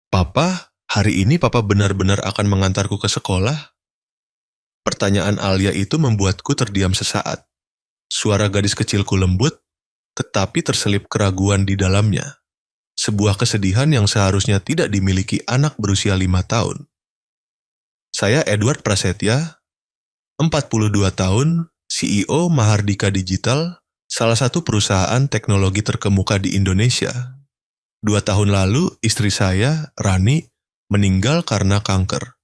Papa, hari ini Papa benar-benar akan mengantarku ke sekolah? Pertanyaan Alia itu membuatku terdiam sesaat. Suara gadis kecilku lembut, tetapi terselip keraguan di dalamnya. Sebuah kesedihan yang seharusnya tidak dimiliki anak berusia 5 tahun. Saya Edward Prasetya, 42 tahun, CEO Mahardika Digital, salah satu perusahaan teknologi terkemuka di Indonesia. 2 tahun lalu, istri saya, Rani, meninggal karena kanker.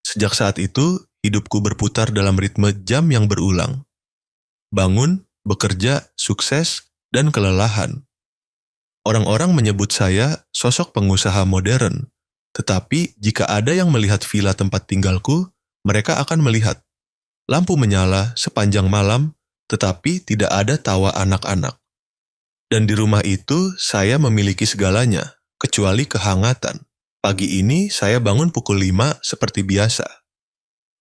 Sejak saat itu, hidupku berputar dalam ritme jam yang berulang. Bangun, bekerja, sukses, dan kelelahan. Orang-orang menyebut saya sosok pengusaha modern, tetapi jika ada yang melihat villa tempat tinggalku, mereka akan melihat lampu menyala sepanjang malam, tetapi tidak ada tawa anak-anak. Dan di rumah itu, saya memiliki segalanya, kecuali kehangatan. Pagi ini, saya bangun pukul 5 seperti biasa.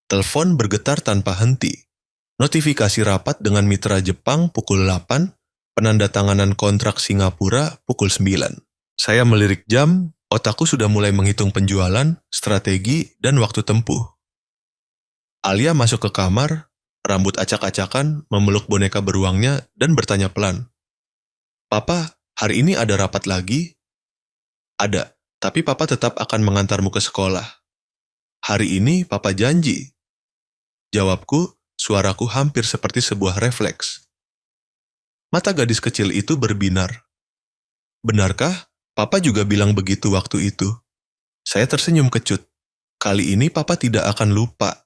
Telepon bergetar tanpa henti. Notifikasi rapat dengan mitra Jepang pukul 8, penandatanganan kontrak Singapura pukul 9. Saya melirik jam, otakku sudah mulai menghitung penjualan, strategi, dan waktu tempuh. Alia masuk ke kamar, rambut acak-acakan, memeluk boneka beruangnya, dan bertanya pelan. "Papa, hari ini ada rapat lagi?" "Ada, tapi Papa tetap akan mengantarmu ke sekolah." "Hari ini Papa janji." Jawabku, suaraku hampir seperti sebuah refleks. Mata gadis kecil itu berbinar. "Benarkah? Papa juga bilang begitu waktu itu." Saya tersenyum kecut. Kali ini Papa tidak akan lupa.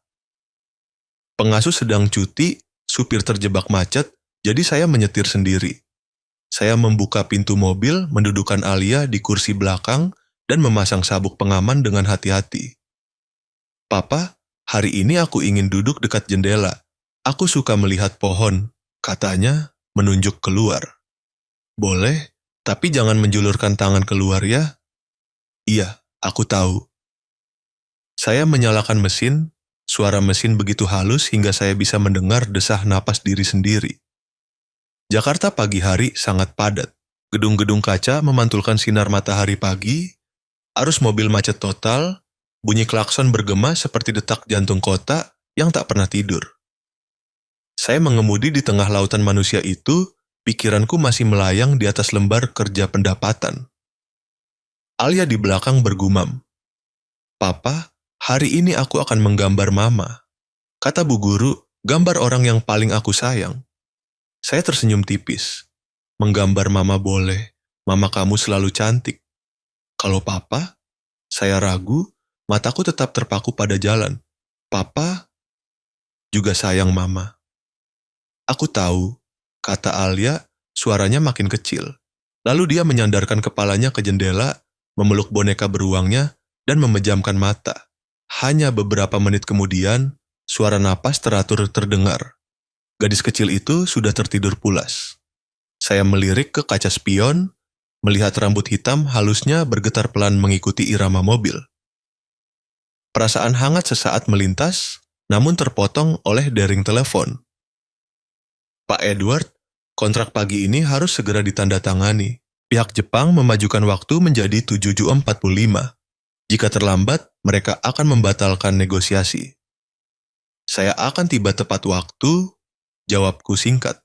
Pengasuh sedang cuti, supir terjebak macet, jadi saya menyetir sendiri. Saya membuka pintu mobil, mendudukkan Alia di kursi belakang, dan memasang sabuk pengaman dengan hati-hati. "Papa, hari ini aku ingin duduk dekat jendela. Aku suka melihat pohon," katanya, menunjuk keluar. "Boleh, tapi jangan menjulurkan tangan keluar ya." "Iya, aku tahu." Saya menyalakan mesin, suara mesin begitu halus hingga saya bisa mendengar desah napas diri sendiri. Jakarta pagi hari sangat padat. Gedung-gedung kaca memantulkan sinar matahari pagi, arus mobil macet total, bunyi klakson bergema seperti detak jantung kota yang tak pernah tidur. Saya mengemudi di tengah lautan manusia itu, pikiranku masih melayang di atas lembar kerja pendapatan. Alia di belakang bergumam, "Papa, hari ini aku akan menggambar Mama." Kata Bu Guru, gambar orang yang paling aku sayang. Saya tersenyum tipis. "Menggambar Mama boleh, Mama kamu selalu cantik." Kalau Papa, saya ragu, mataku tetap terpaku pada jalan. "Papa juga sayang Mama." "Aku tahu," kata Alia, suaranya makin kecil. Lalu dia menyandarkan kepalanya ke jendela, memeluk boneka beruangnya, dan memejamkan mata. Hanya beberapa menit kemudian, suara napas teratur terdengar. Gadis kecil itu sudah tertidur pulas. Saya melirik ke kaca spion, melihat rambut hitam halusnya bergetar pelan mengikuti irama mobil. Perasaan hangat sesaat melintas, namun terpotong oleh dering telepon. "Pak Edward, kontrak pagi ini harus segera ditandatangani. Pihak Jepang memajukan waktu menjadi 7.45. Jika terlambat, mereka akan membatalkan negosiasi." "Saya akan tiba tepat waktu," jawabku singkat.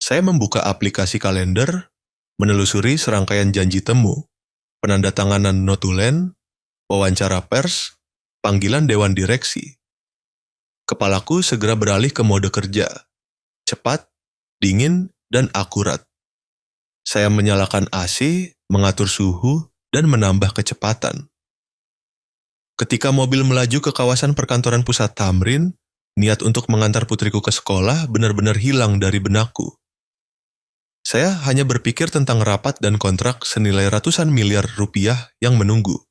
Saya membuka aplikasi kalender, menelusuri serangkaian janji temu, penandatanganan notulen, wawancara pers, panggilan dewan direksi. Kepalaku segera beralih ke mode kerja. Cepat, dingin, dan akurat. Saya menyalakan AC, mengatur suhu, dan menambah kecepatan. Ketika mobil melaju ke kawasan perkantoran pusat Tamrin, niat untuk mengantar putriku ke sekolah benar-benar hilang dari benakku. Saya hanya berpikir tentang rapat dan kontrak senilai ratusan miliar rupiah yang menunggu.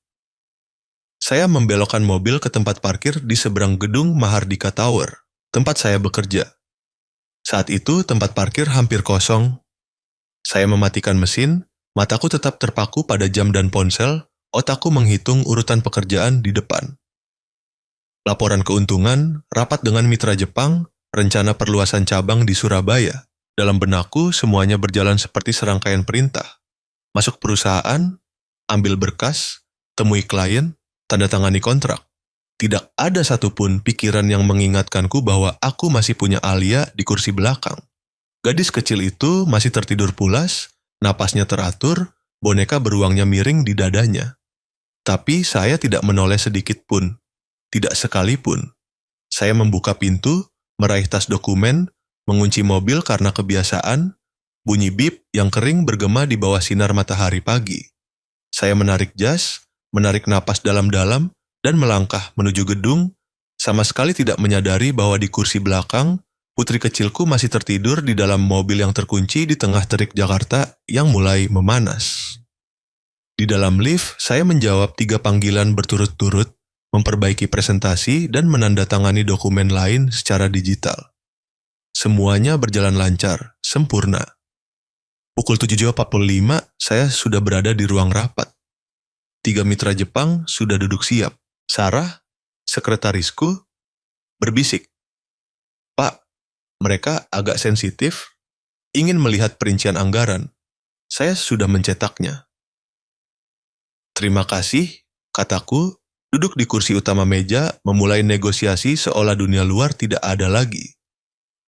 Saya membelokkan mobil ke tempat parkir di seberang gedung Mahardika Tower, tempat saya bekerja. Saat itu tempat parkir hampir kosong. Saya mematikan mesin, mataku tetap terpaku pada jam dan ponsel, otakku menghitung urutan pekerjaan di depan. Laporan keuntungan, rapat dengan mitra Jepang, rencana perluasan cabang di Surabaya. Dalam benakku, semuanya berjalan seperti serangkaian perintah. Masuk perusahaan, ambil berkas, temui klien, tanda tangani kontrak. Tidak ada satupun pikiran yang mengingatkanku bahwa aku masih punya Alia di kursi belakang. Gadis kecil itu masih tertidur pulas, napasnya teratur, boneka beruangnya miring di dadanya. Tapi saya tidak menoleh sedikit pun, tidak sekalipun. Saya membuka pintu, meraih tas dokumen, mengunci mobil karena kebiasaan, bunyi bip yang kering bergema di bawah sinar matahari pagi. Saya menarik jas, menarik napas dalam-dalam, dan melangkah menuju gedung, sama sekali tidak menyadari bahwa di kursi belakang, putri kecilku masih tertidur di dalam mobil yang terkunci di tengah terik Jakarta yang mulai memanas. Di dalam lift, saya menjawab 3 panggilan berturut-turut, memperbaiki presentasi, dan menandatangani dokumen lain secara digital. Semuanya berjalan lancar, sempurna. Pukul 7.45, saya sudah berada di ruang rapat. 3 mitra Jepang sudah duduk siap. Sarah, sekretarisku, berbisik. Pak, mereka agak sensitif, ingin melihat perincian anggaran. Saya sudah mencetaknya. Terima kasih, kataku, duduk di kursi utama meja, memulai negosiasi seolah dunia luar tidak ada lagi.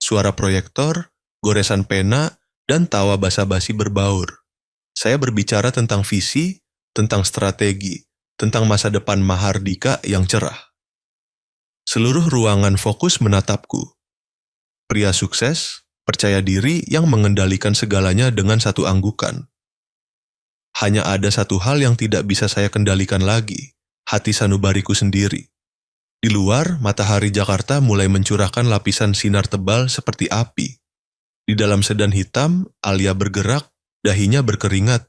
Suara proyektor, goresan pena, dan tawa basa-basi berbaur. Saya berbicara tentang visi, tentang strategi, tentang masa depan Mahardika yang cerah. Seluruh ruangan fokus menatapku. Pria sukses, percaya diri yang mengendalikan segalanya dengan satu anggukan. Hanya ada satu hal yang tidak bisa saya kendalikan lagi, hati sanubariku sendiri. Di luar, matahari Jakarta mulai mencurahkan lapisan sinar tebal seperti api. Di dalam sedan hitam, Alia bergerak, dahinya berkeringat.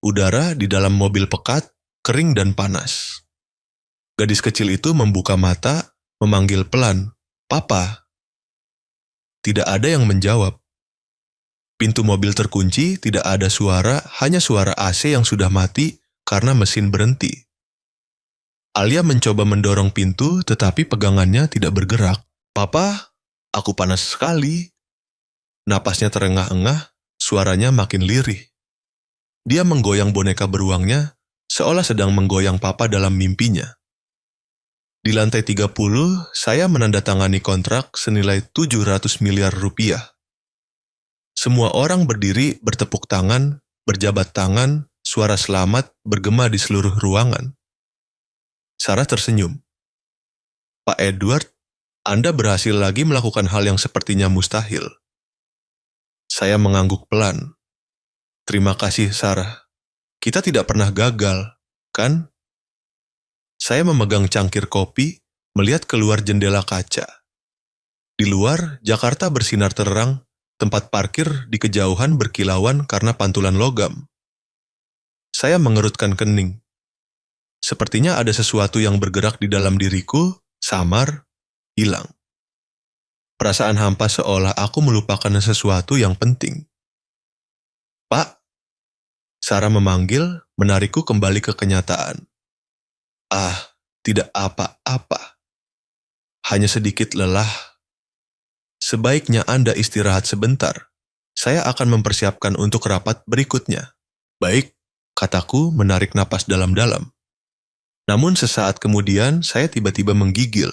Udara di dalam mobil pekat, kering dan panas. Gadis kecil itu membuka mata, memanggil pelan, "Papa." Tidak ada yang menjawab. Pintu mobil terkunci, tidak ada suara, hanya suara AC yang sudah mati karena mesin berhenti. Alia mencoba mendorong pintu, tetapi pegangannya tidak bergerak. "Papa, aku panas sekali." Napasnya terengah-engah, suaranya makin lirih. Dia menggoyang boneka beruangnya, seolah sedang menggoyang papa dalam mimpinya. Di lantai 30, saya menandatangani kontrak senilai 700 miliar rupiah. Semua orang berdiri bertepuk tangan, berjabat tangan, suara selamat bergema di seluruh ruangan. Sarah tersenyum. "Pak Edward, Anda berhasil lagi melakukan hal yang sepertinya mustahil." Saya mengangguk pelan. "Terima kasih, Sarah. Kita tidak pernah gagal, kan?" Saya memegang cangkir kopi, melihat keluar jendela kaca. Di luar, Jakarta bersinar terang, tempat parkir di kejauhan berkilauan karena pantulan logam. Saya mengerutkan kening. Sepertinya ada sesuatu yang bergerak di dalam diriku, samar, hilang. Perasaan hampa seolah aku melupakan sesuatu yang penting. "Pak," Sarah memanggil, menarikku kembali ke kenyataan. "Ah, tidak apa-apa. Hanya sedikit lelah. Sebaiknya Anda istirahat sebentar. Saya akan mempersiapkan untuk rapat berikutnya." "Baik," kataku menarik napas dalam-dalam. Namun sesaat kemudian saya tiba-tiba menggigil.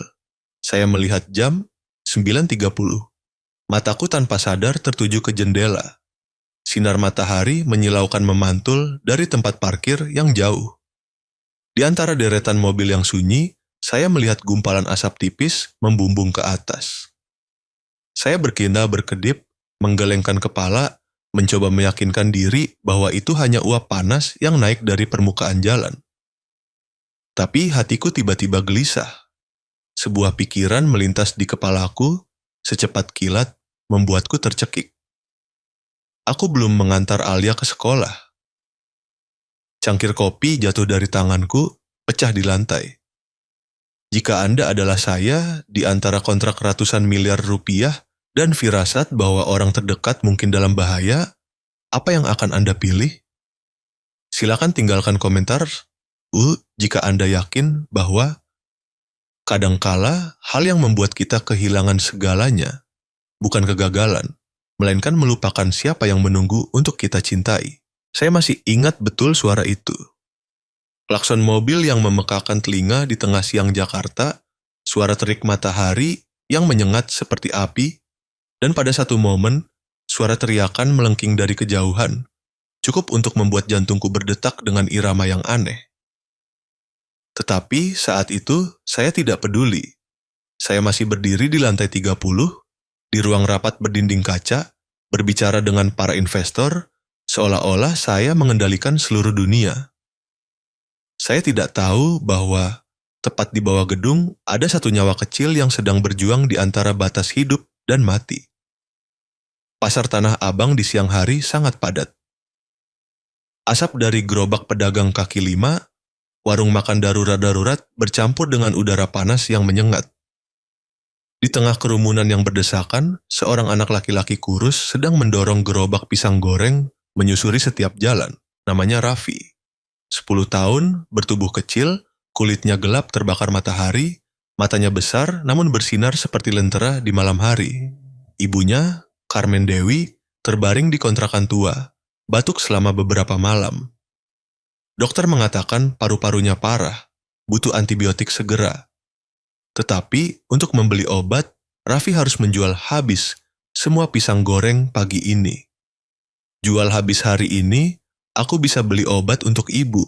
Saya melihat jam 9.30. Mataku tanpa sadar tertuju ke jendela. Sinar matahari menyilaukan memantul dari tempat parkir yang jauh. Di antara deretan mobil yang sunyi, saya melihat gumpalan asap tipis membumbung ke atas. Saya berkinda berkedip, menggelengkan kepala, mencoba meyakinkan diri bahwa itu hanya uap panas yang naik dari permukaan jalan. Tapi hatiku tiba-tiba gelisah. Sebuah pikiran melintas di kepalaku, secepat kilat, membuatku tercekik. Aku belum mengantar Alia ke sekolah. Cangkir kopi jatuh dari tanganku, pecah di lantai. Jika Anda adalah saya, di antara kontrak ratusan miliar rupiah dan firasat bahwa orang terdekat mungkin dalam bahaya, apa yang akan Anda pilih? Silakan tinggalkan komentar, jika Anda yakin bahwa kadangkala hal yang membuat kita kehilangan segalanya bukan kegagalan, melainkan melupakan siapa yang menunggu untuk kita cintai. Saya masih ingat betul suara itu. Klakson mobil yang memekakan telinga di tengah siang Jakarta, suara terik matahari yang menyengat seperti api, dan pada satu momen, suara teriakan melengking dari kejauhan, cukup untuk membuat jantungku berdetak dengan irama yang aneh. Tetapi saat itu, saya tidak peduli. Saya masih berdiri di lantai 30, di ruang rapat berdinding kaca, berbicara dengan para investor, seolah-olah saya mengendalikan seluruh dunia. Saya tidak tahu bahwa tepat di bawah gedung ada satu nyawa kecil yang sedang berjuang di antara batas hidup dan mati. Pasar Tanah Abang di siang hari sangat padat. Asap dari gerobak pedagang kaki lima, warung makan darurat-darurat bercampur dengan udara panas yang menyengat. Di tengah kerumunan yang berdesakan, seorang anak laki-laki kurus sedang mendorong gerobak pisang goreng menyusuri setiap jalan. Namanya Raffi. 10 tahun, bertubuh kecil, kulitnya gelap terbakar matahari, matanya besar namun bersinar seperti lentera di malam hari. Ibunya, Carmen Dewi, terbaring di kontrakan tua, batuk selama beberapa malam. Dokter mengatakan paru-parunya parah, butuh antibiotik segera. Tetapi untuk membeli obat, Raffi harus menjual habis semua pisang goreng pagi ini. Jual habis hari ini, aku bisa beli obat untuk ibu,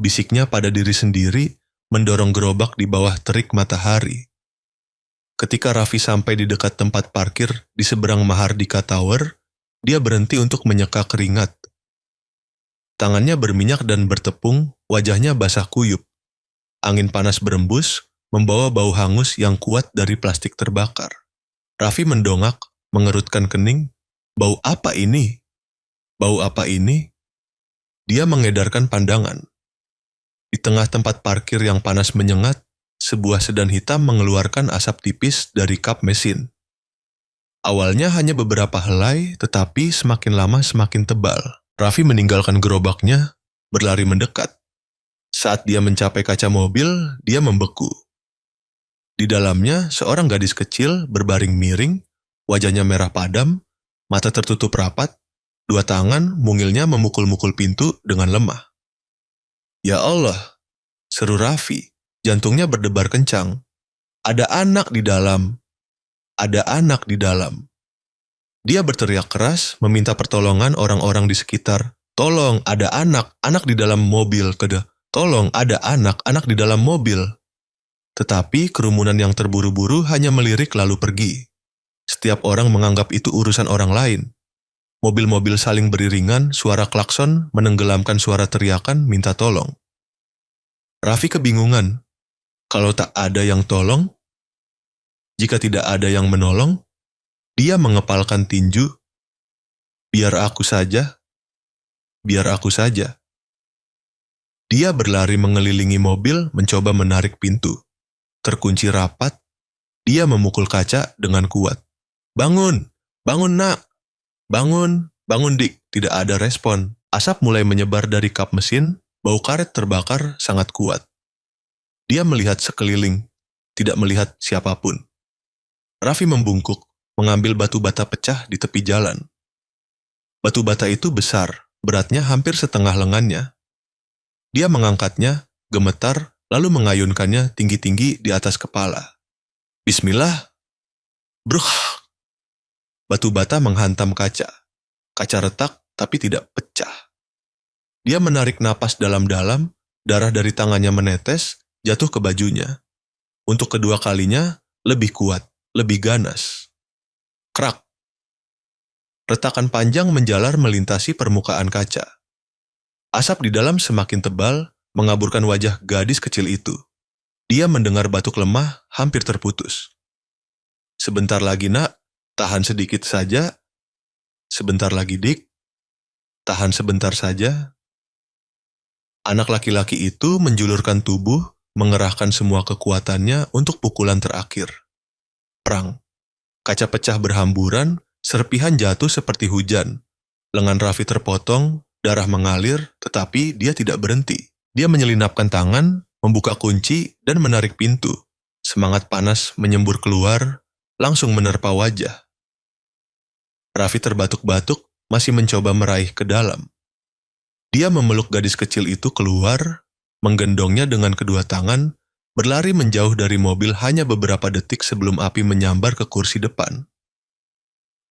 bisiknya pada diri sendiri, mendorong gerobak di bawah terik matahari. Ketika Raffi sampai di dekat tempat parkir di seberang Mahardika Tower, dia berhenti untuk menyeka keringat. Tangannya berminyak dan bertepung, wajahnya basah kuyup. Angin panas berembus, membawa bau hangus yang kuat dari plastik terbakar. Raffi mendongak, mengerutkan kening. Bau apa ini? Bau apa ini? Dia mengedarkan pandangan. Di tengah tempat parkir yang panas menyengat, sebuah sedan hitam mengeluarkan asap tipis dari kap mesin. Awalnya hanya beberapa helai, tetapi semakin lama semakin tebal. Raffi meninggalkan gerobaknya, berlari mendekat. Saat dia mencapai kaca mobil, dia membeku. Di dalamnya, seorang gadis kecil berbaring miring, wajahnya merah padam, mata tertutup rapat, dua tangan mungilnya memukul-mukul pintu dengan lemah. Ya Allah, seru Raffi. Jantungnya berdebar kencang. Ada anak di dalam. Ada anak di dalam. Dia berteriak keras, meminta pertolongan orang-orang di sekitar. Tolong, ada anak di dalam mobil. Tolong, ada anak di dalam mobil. Tetapi kerumunan yang terburu-buru hanya melirik lalu pergi. Setiap orang menganggap itu urusan orang lain. Mobil-mobil saling beriringan, suara klakson menenggelamkan suara teriakan minta tolong. Raffi kebingungan. Kalau tak ada yang tolong, jika tidak ada yang menolong, dia mengepalkan tinju. Biar aku saja. Biar aku saja. Dia berlari mengelilingi mobil mencoba menarik pintu. Terkunci rapat, dia memukul kaca dengan kuat. Bangun, bangun nak. Bangun, bangun dik. Tidak ada respon. Asap mulai menyebar dari kap mesin, bau karet terbakar sangat kuat. Dia melihat sekeliling, tidak melihat siapapun. Raffi membungkuk, mengambil batu bata pecah di tepi jalan. Batu bata itu besar, beratnya hampir setengah lengannya. Dia mengangkatnya, gemetar, lalu mengayunkannya tinggi-tinggi di atas kepala. Bismillah. Bruh. Batu bata menghantam kaca. Kaca retak, tapi tidak pecah. Dia menarik napas dalam-dalam, darah dari tangannya menetes, jatuh ke bajunya. Untuk kedua kalinya, lebih kuat, lebih ganas. Krak. Retakan panjang menjalar melintasi permukaan kaca. Asap di dalam semakin tebal, mengaburkan wajah gadis kecil itu. Dia mendengar batuk lemah, hampir terputus. Sebentar lagi nak, tahan sedikit saja. Sebentar lagi dik, tahan sebentar saja. Anak laki-laki itu menjulurkan tubuh, mengerahkan semua kekuatannya untuk pukulan terakhir. Perang. Kaca pecah berhamburan, serpihan jatuh seperti hujan. Lengan Raffi terpotong, darah mengalir, tetapi dia tidak berhenti. Dia menyelinapkan tangan, membuka kunci, dan menarik pintu. Semangat panas menyembur keluar, langsung menerpa wajah. Raffi terbatuk-batuk, masih mencoba meraih ke dalam. Dia memeluk gadis kecil itu keluar, menggendongnya dengan kedua tangan, berlari menjauh dari mobil hanya beberapa detik sebelum api menyambar ke kursi depan.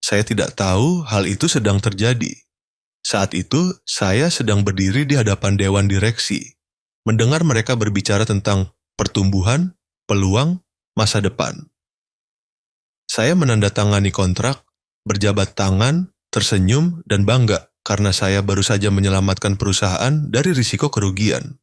Saya tidak tahu hal itu sedang terjadi. Saat itu, saya sedang berdiri di hadapan dewan direksi, mendengar mereka berbicara tentang pertumbuhan, peluang, masa depan. Saya menandatangani kontrak, berjabat tangan, tersenyum, dan bangga karena saya baru saja menyelamatkan perusahaan dari risiko kerugian.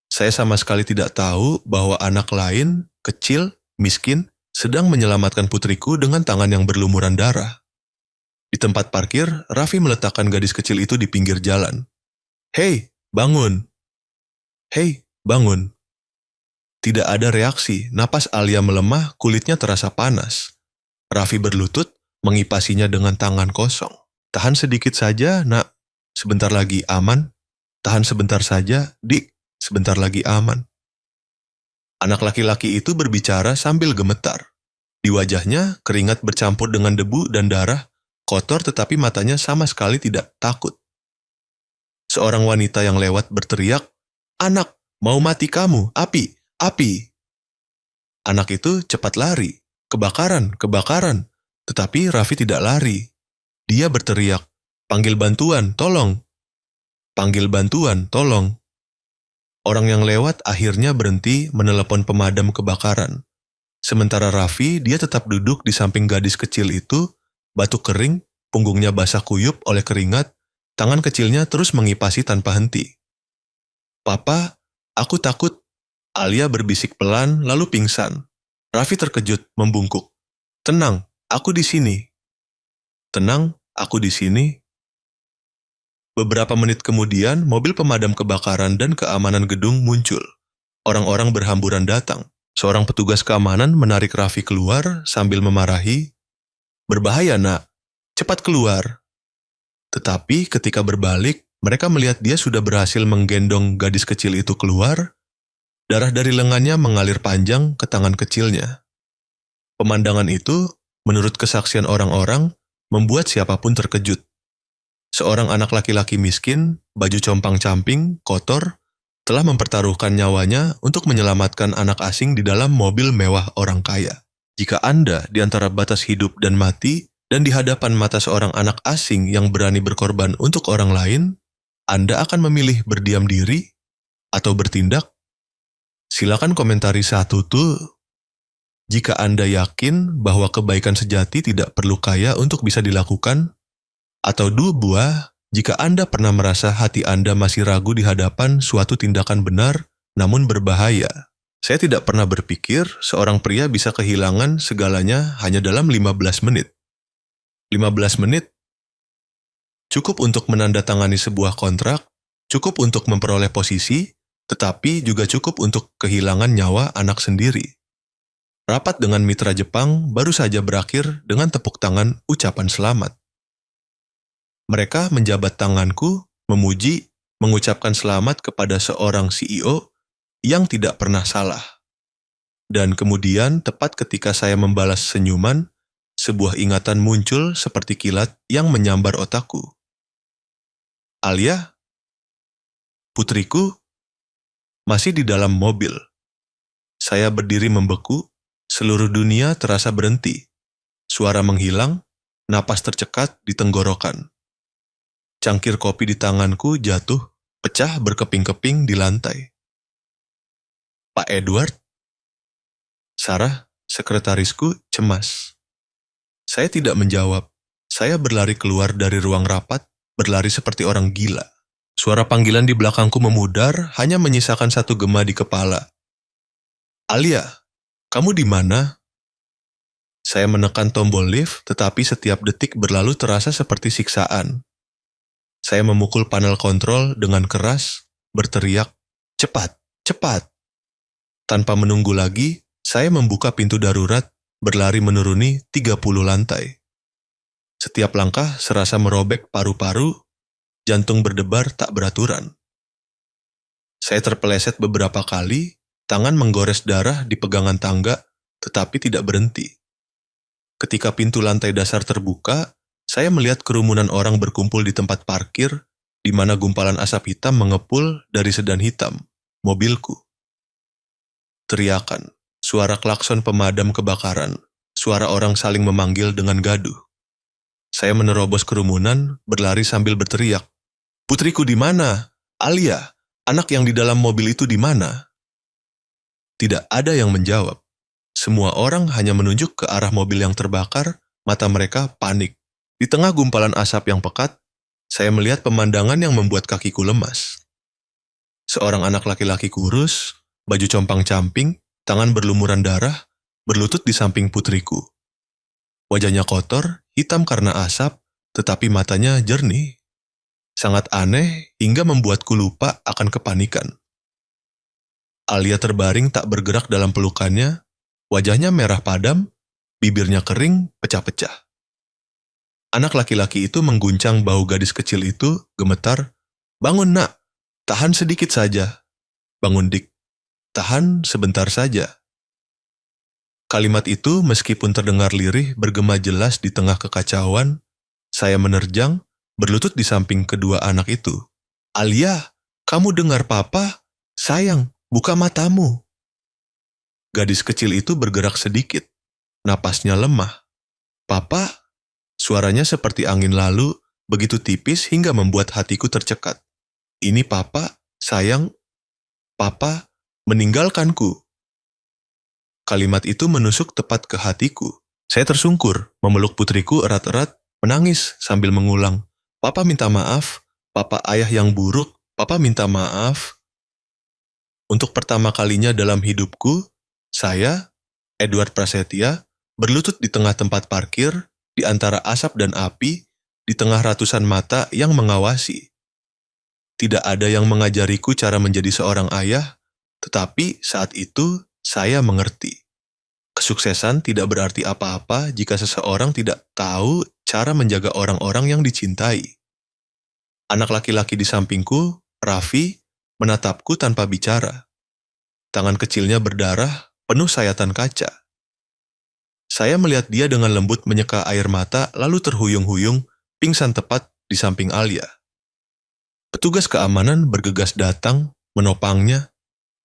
Saya sama sekali tidak tahu bahwa anak lain, kecil, miskin, sedang menyelamatkan putriku dengan tangan yang berlumuran darah. Di tempat parkir, Raffi meletakkan gadis kecil itu di pinggir jalan. "Hei, bangun! Hei, bangun!" Tidak ada reaksi, napas Alia melemah, kulitnya terasa panas. Raffi berlutut, mengipasinya dengan tangan kosong. "Tahan sedikit saja, nak. Sebentar lagi aman. Tahan sebentar saja, Dik. Sebentar lagi aman." Anak laki-laki itu berbicara sambil gemetar. Di wajahnya, keringat bercampur dengan debu dan darah, kotor tetapi matanya sama sekali tidak takut. Seorang wanita yang lewat berteriak, "Anak, mau mati kamu, api, api." Anak itu cepat lari, "Kebakaran, kebakaran." Tetapi Raffi tidak lari. Dia berteriak, "Panggil bantuan, tolong. Panggil bantuan, tolong." Orang yang lewat akhirnya berhenti menelepon pemadam kebakaran. Sementara Raffi, dia tetap duduk di samping gadis kecil itu, batuk kering, punggungnya basah kuyup oleh keringat, tangan kecilnya terus mengipasi tanpa henti. "Papa, aku takut." Alia berbisik pelan lalu pingsan. Raffi terkejut, membungkuk. "Tenang, aku di sini." "Tenang, aku di sini." Beberapa menit kemudian, mobil pemadam kebakaran dan keamanan gedung muncul. Orang-orang berhamburan datang. Seorang petugas keamanan menarik Raffi keluar sambil memarahi, "Berbahaya, nak. Cepat keluar." Tetapi ketika berbalik, mereka melihat dia sudah berhasil menggendong gadis kecil itu keluar. Darah dari lengannya mengalir panjang ke tangan kecilnya. Pemandangan itu, menurut kesaksian orang-orang, membuat siapapun terkejut. Seorang anak laki-laki miskin, baju compang-camping, kotor, telah mempertaruhkan nyawanya untuk menyelamatkan anak asing di dalam mobil mewah orang kaya. Jika Anda di antara batas hidup dan mati, dan di hadapan mata seorang anak asing yang berani berkorban untuk orang lain, Anda akan memilih berdiam diri atau bertindak? Silakan komentari satu tuh. Jika Anda yakin bahwa kebaikan sejati tidak perlu kaya untuk bisa dilakukan, atau dua buah, jika Anda pernah merasa hati Anda masih ragu di hadapan suatu tindakan benar, namun berbahaya. Saya tidak pernah berpikir seorang pria bisa kehilangan segalanya hanya dalam 15 menit. 15 menit cukup untuk menandatangani sebuah kontrak, cukup untuk memperoleh posisi, tetapi juga cukup untuk kehilangan nyawa anak sendiri. Rapat dengan mitra Jepang baru saja berakhir dengan tepuk tangan ucapan selamat. Mereka menjabat tanganku, memuji, mengucapkan selamat kepada seorang CEO yang tidak pernah salah. Dan kemudian tepat ketika saya membalas senyuman, sebuah ingatan muncul seperti kilat yang menyambar otakku. Alia, putriku, masih di dalam mobil. Saya berdiri membeku, seluruh dunia terasa berhenti. Suara menghilang, napas tercekat di tenggorokan. Cangkir kopi di tanganku jatuh, pecah berkeping-keping di lantai. "Pak Edward?" Sarah, sekretarisku, cemas. Saya tidak menjawab. Saya berlari keluar dari ruang rapat, berlari seperti orang gila. Suara panggilan di belakangku memudar, hanya menyisakan satu gema di kepala. "Alia, kamu di mana?" Saya menekan tombol lift, tetapi setiap detik berlalu terasa seperti siksaan. Saya memukul panel kontrol dengan keras, berteriak, "Cepat, cepat!" Tanpa menunggu lagi, saya membuka pintu darurat, berlari menuruni 30 lantai. Setiap langkah serasa merobek paru-paru, jantung berdebar tak beraturan. Saya terpeleset beberapa kali, tangan menggores darah di pegangan tangga, tetapi tidak berhenti. Ketika pintu lantai dasar terbuka, saya melihat kerumunan orang berkumpul di tempat parkir, di mana gumpalan asap hitam mengepul dari sedan hitam, mobilku. Teriakan, suara klakson pemadam kebakaran, suara orang saling memanggil dengan gaduh. Saya menerobos kerumunan, berlari sambil berteriak, "Putriku di mana? Alia, anak yang di dalam mobil itu di mana?" Tidak ada yang menjawab. Semua orang hanya menunjuk ke arah mobil yang terbakar, mata mereka panik. Di tengah gumpalan asap yang pekat, saya melihat pemandangan yang membuat kakiku lemas. Seorang anak laki-laki kurus, baju compang-camping, tangan berlumuran darah, berlutut di samping putriku. Wajahnya kotor, hitam karena asap, tetapi matanya jernih. Sangat aneh hingga membuatku lupa akan kepanikan. Alia terbaring tak bergerak dalam pelukannya, wajahnya merah padam, bibirnya kering, pecah-pecah. Anak laki-laki itu mengguncang bahu gadis kecil itu, gemetar, "Bangun nak, tahan sedikit saja. Bangun dik, tahan sebentar saja." Kalimat itu meskipun terdengar lirih bergema jelas di tengah kekacauan, saya menerjang, berlutut di samping kedua anak itu. "Alia, kamu dengar papa? Sayang, buka matamu." Gadis kecil itu bergerak sedikit, napasnya lemah. "Papa?" Suaranya seperti angin lalu, begitu tipis hingga membuat hatiku tercekat. "Ini papa, sayang, papa, meninggalkanku." Kalimat itu menusuk tepat ke hatiku. Saya tersungkur, memeluk putriku erat-erat, menangis sambil mengulang, "Papa minta maaf, papa ayah yang buruk, papa minta maaf." Untuk pertama kalinya dalam hidupku, saya, Edward Prasetya, berlutut di tengah tempat parkir, di antara asap dan api, di tengah ratusan mata yang mengawasi. Tidak ada yang mengajariku cara menjadi seorang ayah, tetapi saat itu saya mengerti. Kesuksesan tidak berarti apa-apa jika seseorang tidak tahu cara menjaga orang-orang yang dicintai. Anak laki-laki di sampingku, Raffi, menatapku tanpa bicara. Tangan kecilnya berdarah, penuh sayatan kaca. Saya melihat dia dengan lembut menyeka air mata lalu terhuyung-huyung, pingsan tepat di samping Alia. Petugas keamanan bergegas datang, menopangnya.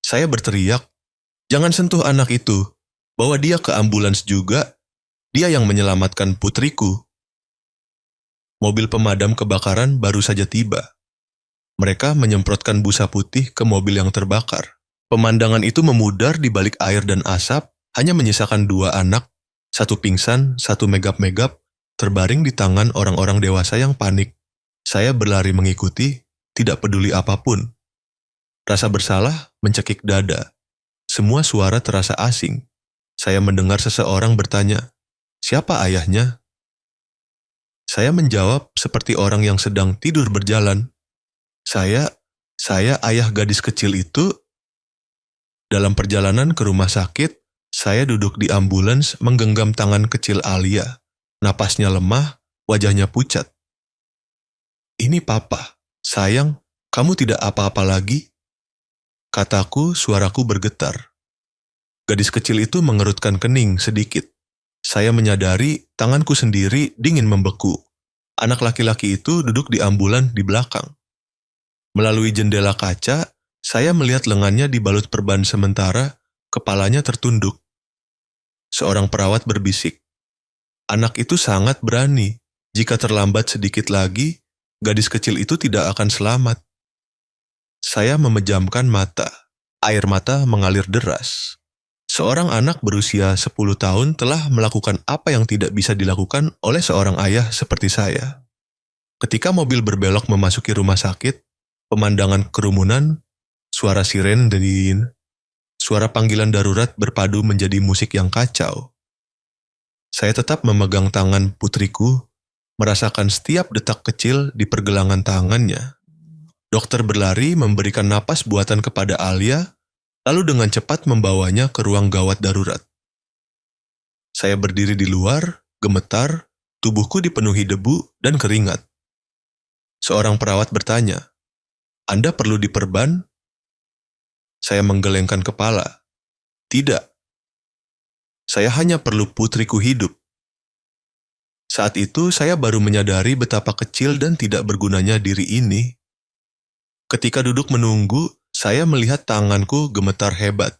Saya berteriak, "Jangan sentuh anak itu, bawa dia ke ambulans juga, dia yang menyelamatkan putriku." Mobil pemadam kebakaran baru saja tiba. Mereka menyemprotkan busa putih ke mobil yang terbakar. Pemandangan itu memudar di balik air dan asap, hanya menyisakan dua anak, satu pingsan, satu megap-megap, terbaring di tangan orang-orang dewasa yang panik. Saya berlari mengikuti, tidak peduli apapun. Rasa bersalah mencekik dada. Semua suara terasa asing. Saya mendengar seseorang bertanya, "Siapa ayahnya?" Saya menjawab seperti orang yang sedang tidur berjalan. Saya ayah gadis kecil itu." Dalam perjalanan ke rumah sakit, saya duduk di ambulans menggenggam tangan kecil Alia. Napasnya lemah, wajahnya pucat. "Ini papa, sayang, kamu tidak apa-apa lagi?" Kataku, suaraku bergetar. Gadis kecil itu mengerutkan kening sedikit. Saya menyadari tanganku sendiri dingin membeku. Anak laki-laki itu duduk di ambulan di belakang. Melalui jendela kaca, saya melihat lengannya dibalut perban sementara, kepalanya tertunduk. Seorang perawat berbisik, "Anak itu sangat berani. Jika terlambat sedikit lagi, gadis kecil itu tidak akan selamat." Saya memejamkan mata. Air mata mengalir deras. Seorang anak berusia 10 tahun telah melakukan apa yang tidak bisa dilakukan oleh seorang ayah seperti saya. Ketika mobil berbelok memasuki rumah sakit, pemandangan kerumunan, suara siren dan suara panggilan darurat berpadu menjadi musik yang kacau. Saya tetap memegang tangan putriku, merasakan setiap detak kecil di pergelangan tangannya. Dokter berlari memberikan napas buatan kepada Alia, lalu dengan cepat membawanya ke ruang gawat darurat. Saya berdiri di luar, gemetar, tubuhku dipenuhi debu dan keringat. Seorang perawat bertanya, "Anda perlu diperban?" Saya menggelengkan kepala. "Tidak. Saya hanya perlu putriku hidup." Saat itu saya baru menyadari betapa kecil dan tidak bergunanya diri ini. Ketika duduk menunggu, saya melihat tanganku gemetar hebat.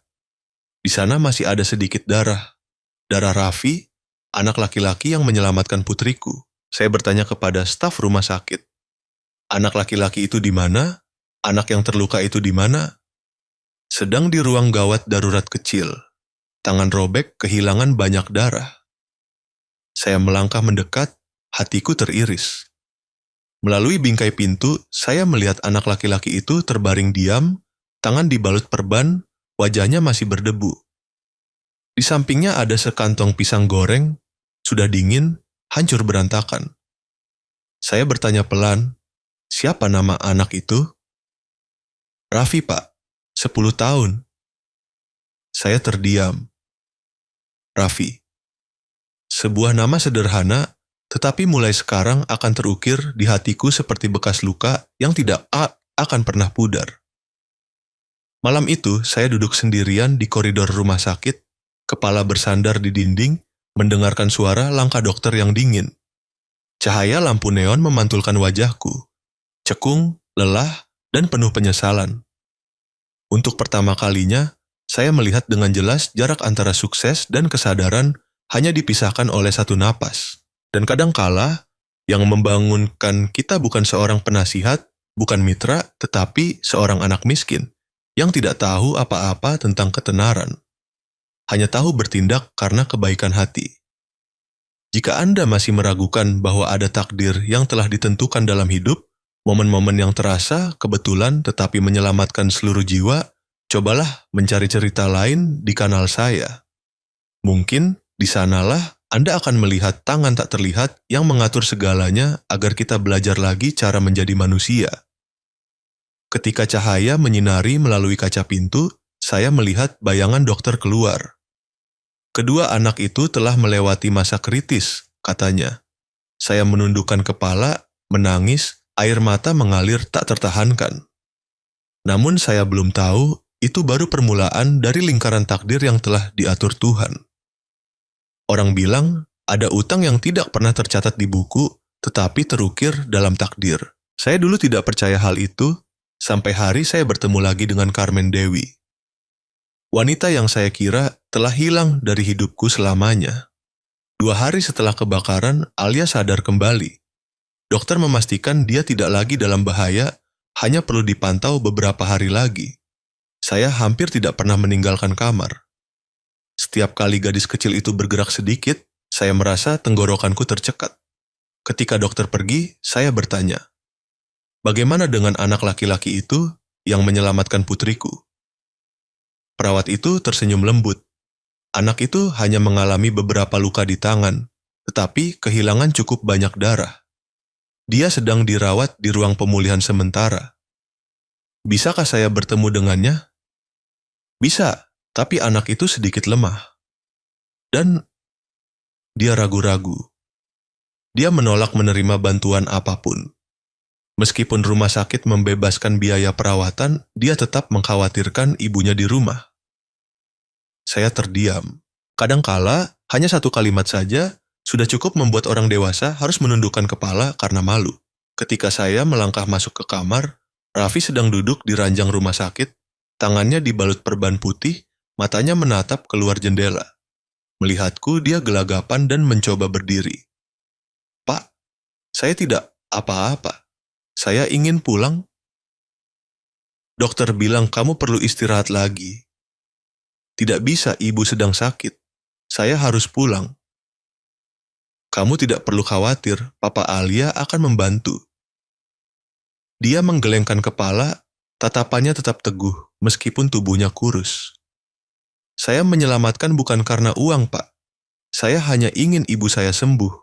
Di sana masih ada sedikit darah. Darah Raffi, anak laki-laki yang menyelamatkan putriku. Saya bertanya kepada staf rumah sakit. Anak laki-laki itu di mana? Anak yang terluka itu di mana? Sedang di ruang gawat darurat kecil. Tangan robek kehilangan banyak darah. Saya melangkah mendekat, hatiku teriris. Melalui bingkai pintu, saya melihat anak laki-laki itu terbaring diam, tangan dibalut perban, wajahnya masih berdebu. Di sampingnya ada sekantong pisang goreng, sudah dingin, hancur berantakan. Saya bertanya pelan, siapa nama anak itu? Raffi, Pak. 10 tahun. Saya terdiam. Raffi. Sebuah nama sederhana, tetapi mulai sekarang akan terukir di hatiku seperti bekas luka yang tidak akan pernah pudar. Malam itu, saya duduk sendirian di koridor rumah sakit, kepala bersandar di dinding, mendengarkan suara langkah dokter yang dingin. Cahaya lampu neon memantulkan wajahku, cekung, lelah, dan penuh penyesalan. Untuk pertama kalinya, saya melihat dengan jelas jarak antara sukses dan kesadaran hanya dipisahkan oleh satu napas. Dan kadangkala, yang membangunkan kita bukan seorang penasihat, bukan mitra, tetapi seorang anak miskin, yang tidak tahu apa-apa tentang ketenaran. Hanya tahu bertindak karena kebaikan hati. Jika Anda masih meragukan bahwa ada takdir yang telah ditentukan dalam hidup, momen-momen yang terasa, kebetulan tetapi menyelamatkan seluruh jiwa, cobalah mencari cerita lain di kanal saya. Mungkin di sanalah Anda akan melihat tangan tak terlihat yang mengatur segalanya agar kita belajar lagi cara menjadi manusia. Ketika cahaya menyinari melalui kaca pintu, saya melihat bayangan dokter keluar. Kedua anak itu telah melewati masa kritis, katanya. Saya menundukkan kepala, menangis, air mata mengalir tak tertahankan. Namun saya belum tahu, itu baru permulaan dari lingkaran takdir yang telah diatur Tuhan. Orang bilang, ada utang yang tidak pernah tercatat di buku, tetapi terukir dalam takdir. Saya dulu tidak percaya hal itu, sampai hari saya bertemu lagi dengan Carmen Dewi. Wanita yang saya kira telah hilang dari hidupku selamanya. 2 hari setelah kebakaran, Alia sadar kembali. Dokter memastikan dia tidak lagi dalam bahaya, hanya perlu dipantau beberapa hari lagi. Saya hampir tidak pernah meninggalkan kamar. Setiap kali gadis kecil itu bergerak sedikit, saya merasa tenggorokanku tercekat. Ketika dokter pergi, saya bertanya, bagaimana dengan anak laki-laki itu yang menyelamatkan putriku? Perawat itu tersenyum lembut. Anak itu hanya mengalami beberapa luka di tangan, tetapi kehilangan cukup banyak darah. Dia sedang dirawat di ruang pemulihan sementara. Bisakah saya bertemu dengannya? Bisa, tapi anak itu sedikit lemah. Dan dia ragu-ragu. Dia menolak menerima bantuan apapun. Meskipun rumah sakit membebaskan biaya perawatan, dia tetap mengkhawatirkan ibunya di rumah. Saya terdiam. Kadangkala, hanya satu kalimat saja sudah cukup membuat orang dewasa harus menundukkan kepala karena malu. Ketika saya melangkah masuk ke kamar, Raffi sedang duduk di ranjang rumah sakit, tangannya dibalut perban putih, matanya menatap keluar jendela. Melihatku, dia gelagapan dan mencoba berdiri. Pak, saya tidak apa-apa. Saya ingin pulang. Dokter bilang kamu perlu istirahat lagi. Tidak bisa, ibu sedang sakit. Saya harus pulang. Kamu tidak perlu khawatir, Papa Alia akan membantu. Dia menggelengkan kepala, tatapannya tetap teguh, meskipun tubuhnya kurus. Saya menyelamatkan bukan karena uang, Pak. Saya hanya ingin ibu saya sembuh.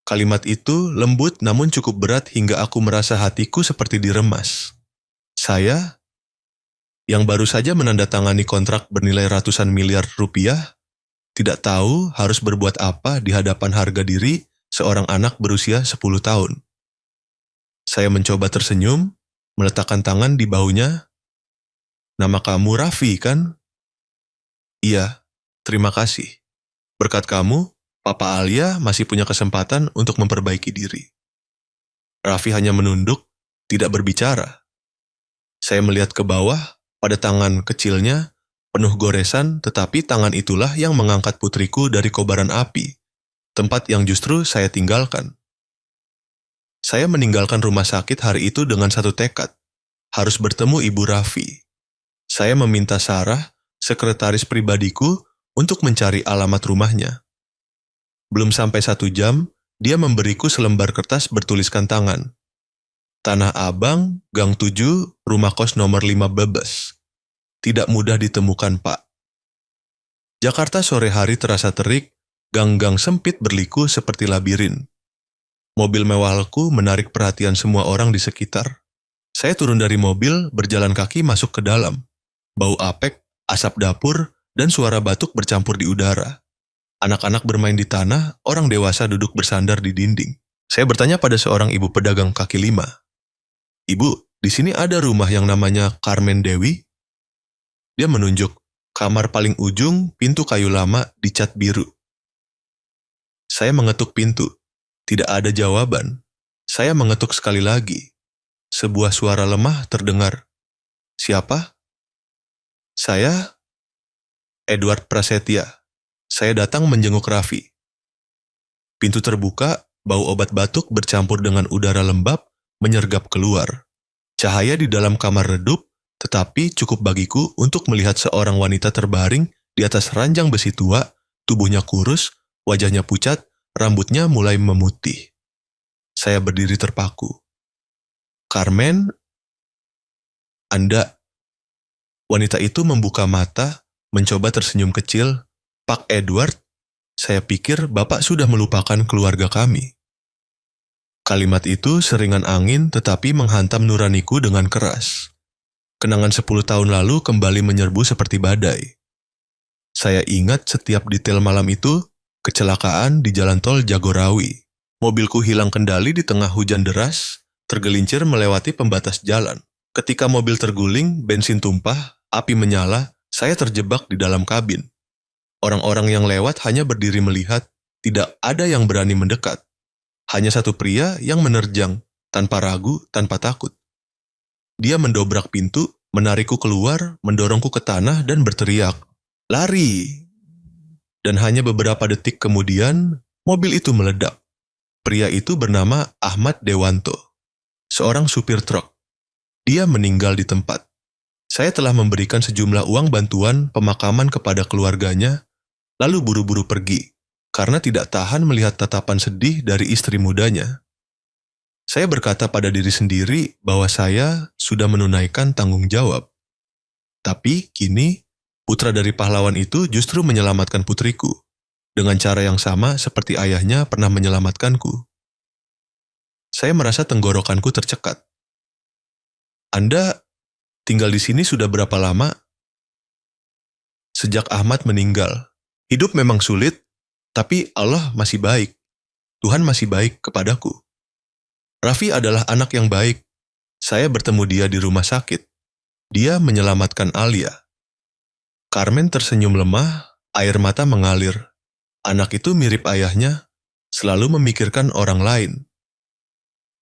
Kalimat itu lembut namun cukup berat hingga aku merasa hatiku seperti diremas. Saya yang baru saja menandatangani kontrak bernilai ratusan miliar rupiah, tidak tahu harus berbuat apa di hadapan harga diri seorang anak berusia 10 tahun. Saya mencoba tersenyum, meletakkan tangan di bahunya. Nama kamu Raffi, kan? Iya, terima kasih. Berkat kamu, Papa Alia masih punya kesempatan untuk memperbaiki diri. Raffi hanya menunduk, tidak berbicara. Saya melihat ke bawah, pada tangan kecilnya, penuh goresan, tetapi tangan itulah yang mengangkat putriku dari kobaran api, tempat yang justru saya tinggalkan. Saya meninggalkan rumah sakit hari itu dengan satu tekad, harus bertemu Ibu Raffi. Saya meminta Sarah, sekretaris pribadiku, untuk mencari alamat rumahnya. Belum sampai 1 jam, dia memberiku selembar kertas bertuliskan tangan. Tanah Abang, Gang 7, Rumah Kos nomor 5 Bebes. Tidak mudah ditemukan, Pak. Jakarta sore hari terasa terik, gang-gang sempit berliku seperti labirin. Mobil mewahku menarik perhatian semua orang di sekitar. Saya turun dari mobil, berjalan kaki masuk ke dalam. Bau apek, asap dapur, dan suara batuk bercampur di udara. Anak-anak bermain di tanah, orang dewasa duduk bersandar di dinding. Saya bertanya pada seorang ibu pedagang kaki lima. Ibu, di sini ada rumah yang namanya Carmen Dewi? Dia menunjuk, kamar paling ujung, pintu kayu lama dicat biru. Saya mengetuk pintu. Tidak ada jawaban. Saya mengetuk sekali lagi. Sebuah suara lemah terdengar. Siapa? Saya, Edward Prasetya. Saya datang menjenguk Raffi. Pintu terbuka, bau obat batuk bercampur dengan udara lembab menyergap keluar. Cahaya di dalam kamar redup, tetapi cukup bagiku untuk melihat seorang wanita terbaring di atas ranjang besi tua, tubuhnya kurus, wajahnya pucat, rambutnya mulai memutih. Saya berdiri terpaku. Carmen, Anda. Wanita itu membuka mata, mencoba tersenyum kecil. Pak Edward, saya pikir Bapak sudah melupakan keluarga kami. Kalimat itu seringan angin tetapi menghantam nuraniku dengan keras. Kenangan 10 tahun lalu kembali menyerbu seperti badai. Saya ingat setiap detail malam itu, kecelakaan di jalan tol Jagorawi. Mobilku hilang kendali di tengah hujan deras, tergelincir melewati pembatas jalan. Ketika mobil terguling, bensin tumpah, api menyala, saya terjebak di dalam kabin. Orang-orang yang lewat hanya berdiri melihat, tidak ada yang berani mendekat. Hanya satu pria yang menerjang, tanpa ragu, tanpa takut. Dia mendobrak pintu, menarikku keluar, mendorongku ke tanah dan berteriak, "Lari!" Dan hanya beberapa detik kemudian, mobil itu meledak. Pria itu bernama Ahmad Dewanto, seorang supir truk. Dia meninggal di tempat. Saya telah memberikan sejumlah uang bantuan pemakaman kepada keluarganya, lalu buru-buru pergi, karena tidak tahan melihat tatapan sedih dari istri mudanya. Saya berkata pada diri sendiri bahwa saya sudah menunaikan tanggung jawab. Tapi kini, putra dari pahlawan itu justru menyelamatkan putriku, dengan cara yang sama seperti ayahnya pernah menyelamatkanku. Saya merasa tenggorokanku tercekat. Anda tinggal di sini sudah berapa lama? Sejak Ahmad meninggal. Hidup memang sulit, tapi Allah masih baik. Tuhan masih baik kepadaku. Raffi adalah anak yang baik. Saya bertemu dia di rumah sakit. Dia menyelamatkan Alia. Carmen tersenyum lemah, air mata mengalir. Anak itu mirip ayahnya, selalu memikirkan orang lain.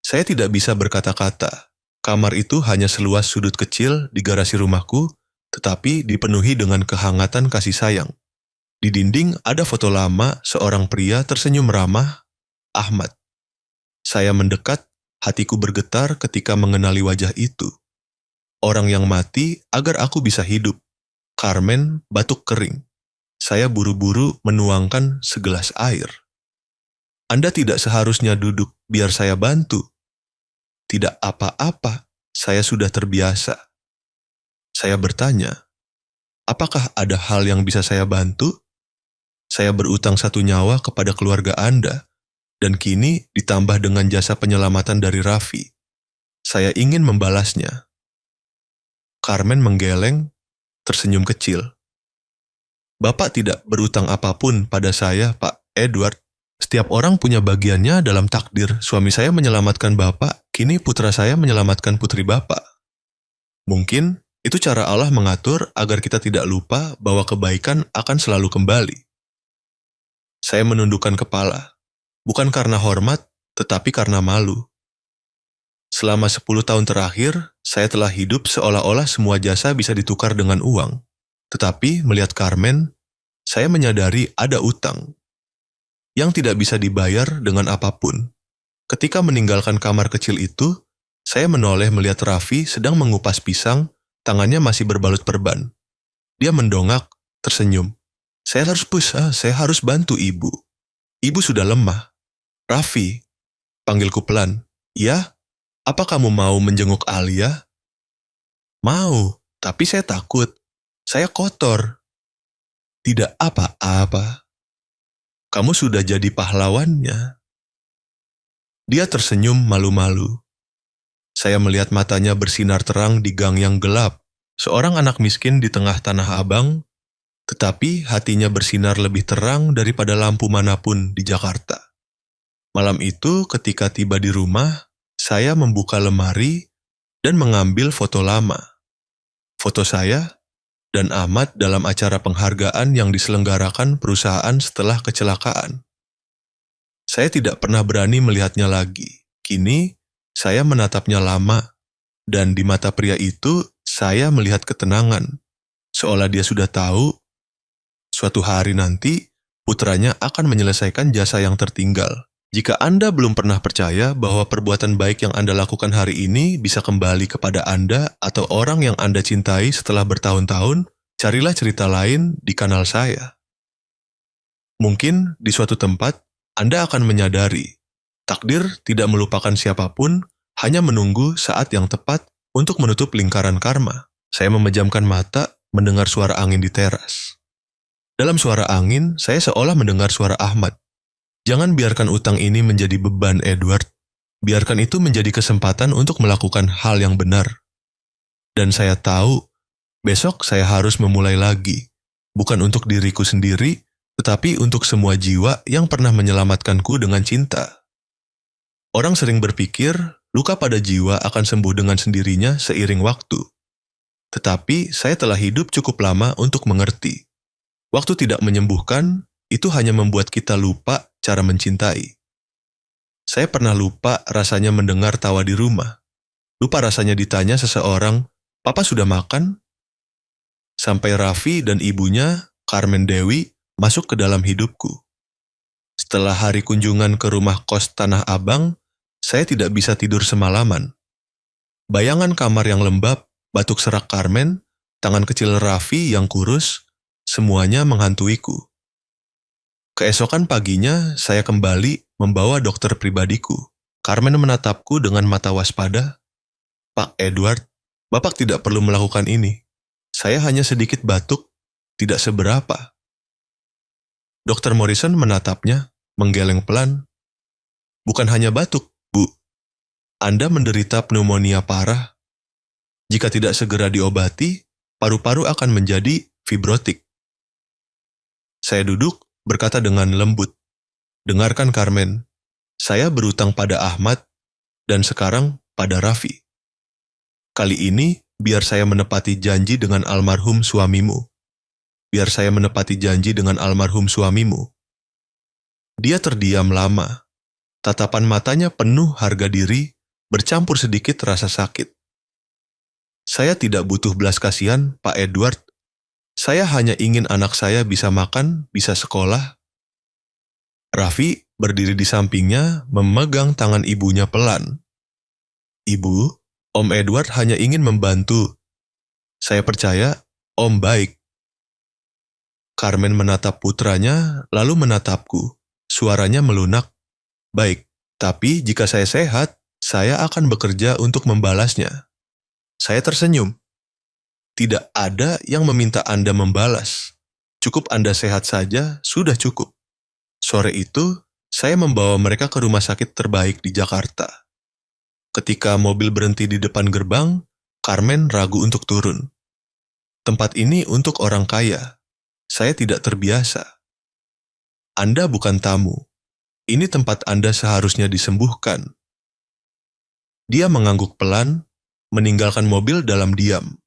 Saya tidak bisa berkata-kata. Kamar itu hanya seluas sudut kecil di garasi rumahku, tetapi dipenuhi dengan kehangatan kasih sayang. Di dinding ada foto lama seorang pria tersenyum ramah, Ahmad. Saya mendekat, hatiku bergetar ketika mengenali wajah itu. Orang yang mati agar aku bisa hidup. Carmen batuk kering. Saya buru-buru menuangkan segelas air. Anda tidak seharusnya duduk biar saya bantu. Tidak apa-apa, saya sudah terbiasa. Saya bertanya, apakah ada hal yang bisa saya bantu? Saya berutang 1 nyawa kepada keluarga Anda, dan kini ditambah dengan jasa penyelamatan dari Raffi. Saya ingin membalasnya. Carmen menggeleng, tersenyum kecil. Bapak tidak berutang apapun pada saya, Pak Edward. Setiap orang punya bagiannya dalam takdir. Suami saya menyelamatkan Bapak, kini putra saya menyelamatkan putri Bapak. Mungkin itu cara Allah mengatur agar kita tidak lupa bahwa kebaikan akan selalu kembali. Saya menundukkan kepala, bukan karena hormat, tetapi karena malu. Selama 10 tahun terakhir, saya telah hidup seolah-olah semua jasa bisa ditukar dengan uang. Tetapi melihat Carmen, saya menyadari ada utang yang tidak bisa dibayar dengan apapun. Ketika meninggalkan kamar kecil itu, saya menoleh melihat Raffi sedang mengupas pisang, tangannya masih berbalut perban. Dia mendongak, tersenyum. Saya harus bantu ibu. Ibu sudah lemah. Raffi, panggilku pelan. Ya, apa kamu mau menjenguk Alia? Mau, tapi saya takut. Saya kotor. Tidak apa-apa. Kamu sudah jadi pahlawannya. Dia tersenyum malu-malu. Saya melihat matanya bersinar terang di gang yang gelap. Seorang anak miskin di tengah Tanah Abang, tetapi hatinya bersinar lebih terang daripada lampu manapun di Jakarta. Malam itu ketika tiba di rumah, saya membuka lemari dan mengambil foto lama. Foto saya dan Ahmad dalam acara penghargaan yang diselenggarakan perusahaan setelah kecelakaan. Saya tidak pernah berani melihatnya lagi. Kini, saya menatapnya lama, dan di mata pria itu, saya melihat ketenangan. Seolah dia sudah tahu, suatu hari nanti, putranya akan menyelesaikan jasa yang tertinggal. Jika Anda belum pernah percaya bahwa perbuatan baik yang Anda lakukan hari ini bisa kembali kepada Anda atau orang yang Anda cintai setelah bertahun-tahun, carilah cerita lain di kanal saya. Mungkin di suatu tempat, Anda akan menyadari, takdir tidak melupakan siapapun, hanya menunggu saat yang tepat untuk menutup lingkaran karma. Saya memejamkan mata, mendengar suara angin di teras. Dalam suara angin, saya seolah mendengar suara Ahmad. Jangan biarkan utang ini menjadi beban, Edward. Biarkan itu menjadi kesempatan untuk melakukan hal yang benar. Dan saya tahu, besok saya harus memulai lagi. Bukan untuk diriku sendiri, tetapi untuk semua jiwa yang pernah menyelamatkanku dengan cinta. Orang sering berpikir, luka pada jiwa akan sembuh dengan sendirinya seiring waktu. Tetapi saya telah hidup cukup lama untuk mengerti. Waktu tidak menyembuhkan, itu hanya membuat kita lupa cara mencintai. Saya pernah lupa rasanya mendengar tawa di rumah. Lupa rasanya ditanya seseorang, "Papa sudah makan?" Sampai Raffi dan ibunya, Carmen Dewi, masuk ke dalam hidupku. Setelah hari kunjungan ke rumah kos Tanah Abang, saya tidak bisa tidur semalaman. Bayangan kamar yang lembab, batuk serak Carmen, tangan kecil Raffi yang kurus, semuanya menghantuiku. Keesokan paginya, saya kembali membawa dokter pribadiku. Carmen menatapku dengan mata waspada. "Pak Edward, Bapak tidak perlu melakukan ini. Saya hanya sedikit batuk, tidak seberapa." Dokter Morrison menatapnya, menggeleng pelan. "Bukan hanya batuk, Bu. Anda menderita pneumonia parah. Jika tidak segera diobati, paru-paru akan menjadi fibrotik." Saya duduk, berkata dengan lembut, "Dengarkan Carmen, saya berutang pada Ahmad, dan sekarang pada Raffi. Kali ini, biar saya menepati janji dengan almarhum suamimu. Biar saya menepati janji dengan almarhum suamimu." Dia terdiam lama. Tatapan matanya penuh harga diri, bercampur sedikit rasa sakit. "Saya tidak butuh belas kasihan, Pak Edward. Saya hanya ingin anak saya bisa makan, bisa sekolah." Raffi berdiri di sampingnya, memegang tangan ibunya pelan. "Ibu, Om Edward hanya ingin membantu. Saya percaya Om baik." Carmen menatap putranya, lalu menatapku. Suaranya melunak. "Baik, tapi jika saya sehat, saya akan bekerja untuk membalasnya." Saya tersenyum. "Tidak ada yang meminta Anda membalas. Cukup Anda sehat saja, sudah cukup." Sore itu, saya membawa mereka ke rumah sakit terbaik di Jakarta. Ketika mobil berhenti di depan gerbang, Carmen ragu untuk turun. "Tempat ini untuk orang kaya. Saya tidak terbiasa." "Anda bukan tamu. Ini tempat Anda seharusnya disembuhkan." Dia mengangguk pelan, meninggalkan mobil dalam diam.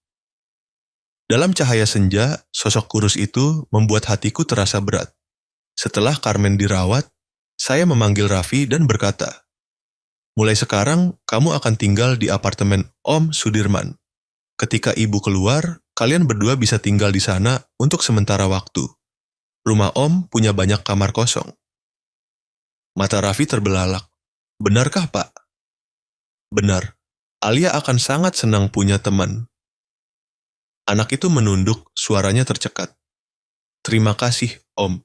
Dalam cahaya senja, sosok kurus itu membuat hatiku terasa berat. Setelah Carmen dirawat, saya memanggil Raffi dan berkata, Mulai sekarang, kamu akan tinggal di apartemen Om Sudirman. Ketika ibu keluar, kalian berdua bisa tinggal di sana untuk sementara waktu. Rumah Om punya banyak kamar kosong. Mata Raffi terbelalak. Benarkah, Pak? Benar. Alia akan sangat senang punya teman. Anak itu menunduk, suaranya tercekat. Terima kasih, Om.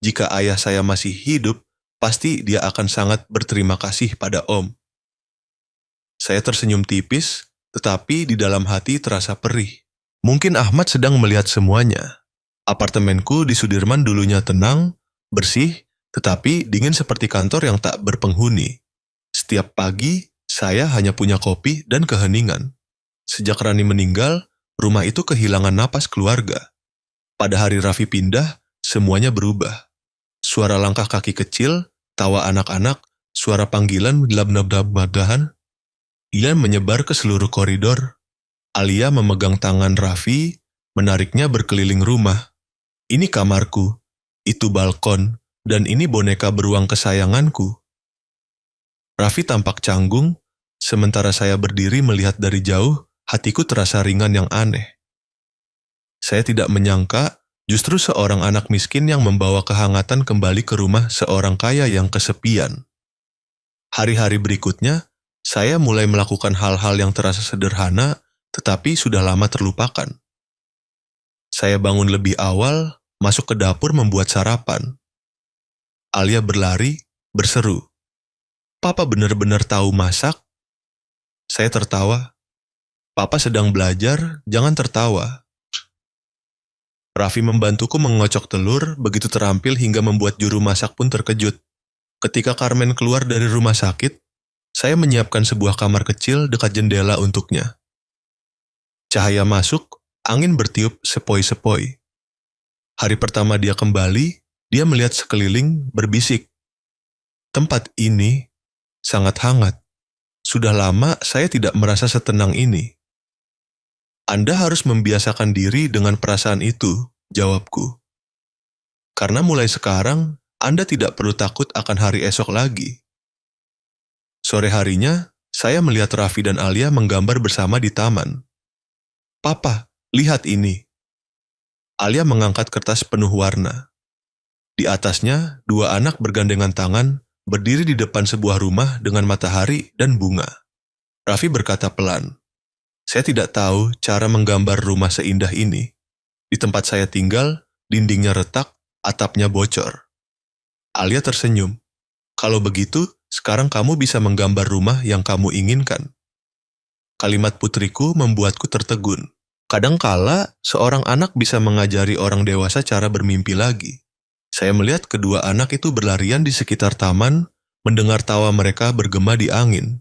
Jika ayah saya masih hidup, pasti dia akan sangat berterima kasih pada Om. Saya tersenyum tipis, tetapi di dalam hati terasa perih. Mungkin Ahmad sedang melihat semuanya. Apartemenku di Sudirman dulunya tenang, bersih, tetapi dingin seperti kantor yang tak berpenghuni. Setiap pagi, saya hanya punya kopi dan keheningan. Sejak Rani meninggal, rumah itu kehilangan napas keluarga. Pada hari Raffi pindah, semuanya berubah. Suara langkah kaki kecil, tawa anak-anak, suara panggilan gelap-gelap-gelap Ilan menyebar ke seluruh koridor. Alia memegang tangan Raffi, menariknya berkeliling rumah. Ini kamarku, itu balkon, dan ini boneka beruang kesayanganku. Raffi tampak canggung, sementara saya berdiri melihat dari jauh, hatiku terasa ringan yang aneh. Saya tidak menyangka, justru seorang anak miskin yang membawa kehangatan kembali ke rumah seorang kaya yang kesepian. Hari-hari berikutnya, saya mulai melakukan hal-hal yang terasa sederhana, tetapi sudah lama terlupakan. Saya bangun lebih awal, masuk ke dapur membuat sarapan. Alia berlari, berseru, "Papa benar-benar tahu masak?" Saya tertawa. "Papa sedang belajar, jangan tertawa." Raffi membantuku mengocok telur, begitu terampil hingga membuat juru masak pun terkejut. Ketika Carmen keluar dari rumah sakit, saya menyiapkan sebuah kamar kecil dekat jendela untuknya. Cahaya masuk, angin bertiup sepoi-sepoi. Hari pertama dia kembali, dia melihat sekeliling, berbisik. Tempat ini sangat hangat. Sudah lama saya tidak merasa setenang ini. Anda harus membiasakan diri dengan perasaan itu, jawabku. Karena mulai sekarang, Anda tidak perlu takut akan hari esok lagi. Sore harinya, saya melihat Raffi dan Alia menggambar bersama di taman. "Papa, lihat ini." Alia mengangkat kertas penuh warna. Di atasnya, dua anak bergandengan tangan, berdiri di depan sebuah rumah dengan matahari dan bunga. Raffi berkata pelan, "Saya tidak tahu cara menggambar rumah seindah ini. Di tempat saya tinggal, dindingnya retak, atapnya bocor." Alia tersenyum. "Kalau begitu, sekarang kamu bisa menggambar rumah yang kamu inginkan." Kalimat putriku membuatku tertegun. Kadangkala, seorang anak bisa mengajari orang dewasa cara bermimpi lagi. Saya melihat kedua anak itu berlarian di sekitar taman, mendengar tawa mereka bergema di angin.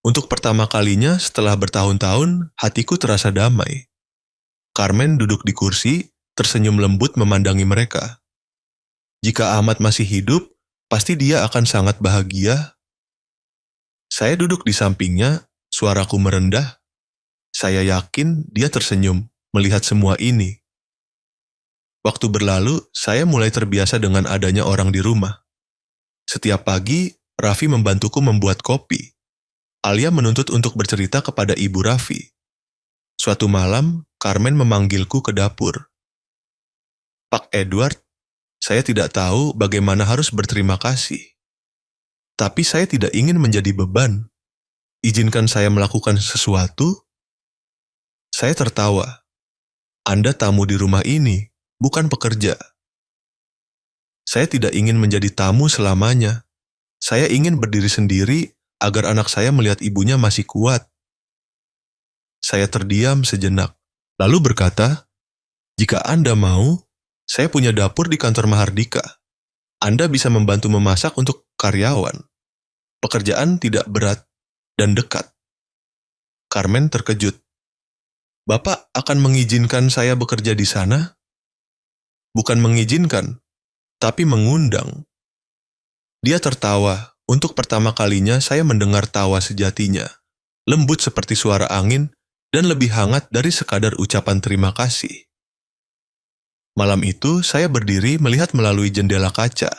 Untuk pertama kalinya setelah bertahun-tahun, hatiku terasa damai. Carmen duduk di kursi, tersenyum lembut memandangi mereka. Jika Ahmad masih hidup, pasti dia akan sangat bahagia. Saya duduk di sampingnya, suaraku merendah. Saya yakin dia tersenyum melihat semua ini. Waktu berlalu, saya mulai terbiasa dengan adanya orang di rumah. Setiap pagi, Raffi membantuku membuat kopi. Alia menuntut untuk bercerita kepada ibu Raffi. Suatu malam, Carmen memanggilku ke dapur. "Pak Edward, saya tidak tahu bagaimana harus berterima kasih. Tapi saya tidak ingin menjadi beban. Izinkan saya melakukan sesuatu?" Saya tertawa. "Anda tamu di rumah ini, bukan pekerja." "Saya tidak ingin menjadi tamu selamanya. Saya ingin berdiri sendiri agar anak saya melihat ibunya masih kuat." Saya terdiam sejenak, lalu berkata, "Jika Anda mau, saya punya dapur di kantor Mahardika. Anda bisa membantu memasak untuk karyawan. Pekerjaan tidak berat dan dekat." Carmen terkejut. "Bapak akan mengizinkan saya bekerja di sana?" "Bukan mengizinkan, tapi mengundang." Dia tertawa. Untuk pertama kalinya saya mendengar tawa sejatinya. Lembut seperti suara angin dan lebih hangat dari sekadar ucapan terima kasih. Malam itu saya berdiri melihat melalui jendela kaca,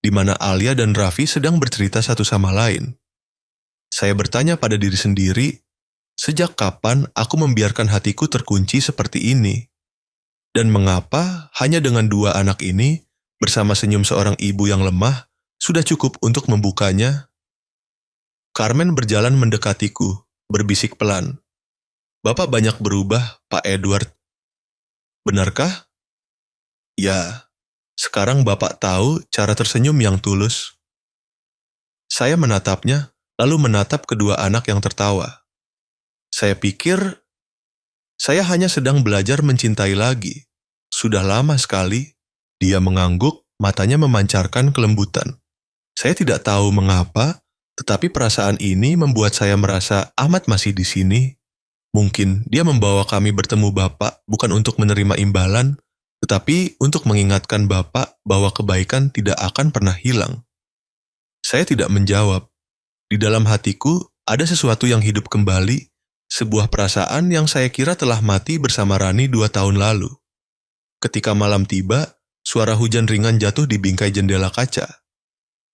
di mana Alia dan Raffi sedang bercerita satu sama lain. Saya bertanya pada diri sendiri, sejak kapan aku membiarkan hatiku terkunci seperti ini? Dan mengapa hanya dengan dua anak ini, bersama senyum seorang ibu yang lemah, sudah cukup untuk membukanya? Carmen berjalan mendekatiku, berbisik pelan. Bapak banyak berubah, Pak Edward. Benarkah? Ya, sekarang Bapak tahu cara tersenyum yang tulus. Saya menatapnya, lalu menatap kedua anak yang tertawa. Saya pikir, saya hanya sedang belajar mencintai lagi. Sudah lama sekali. Dia mengangguk, matanya memancarkan kelembutan. Saya tidak tahu mengapa, tetapi perasaan ini membuat saya merasa Ahmad masih di sini. Mungkin dia membawa kami bertemu Bapak bukan untuk menerima imbalan, tetapi untuk mengingatkan Bapak bahwa kebaikan tidak akan pernah hilang. Saya tidak menjawab. Di dalam hatiku ada sesuatu yang hidup kembali, sebuah perasaan yang saya kira telah mati bersama Rani 2 tahun lalu. Ketika malam tiba, suara hujan ringan jatuh di bingkai jendela kaca.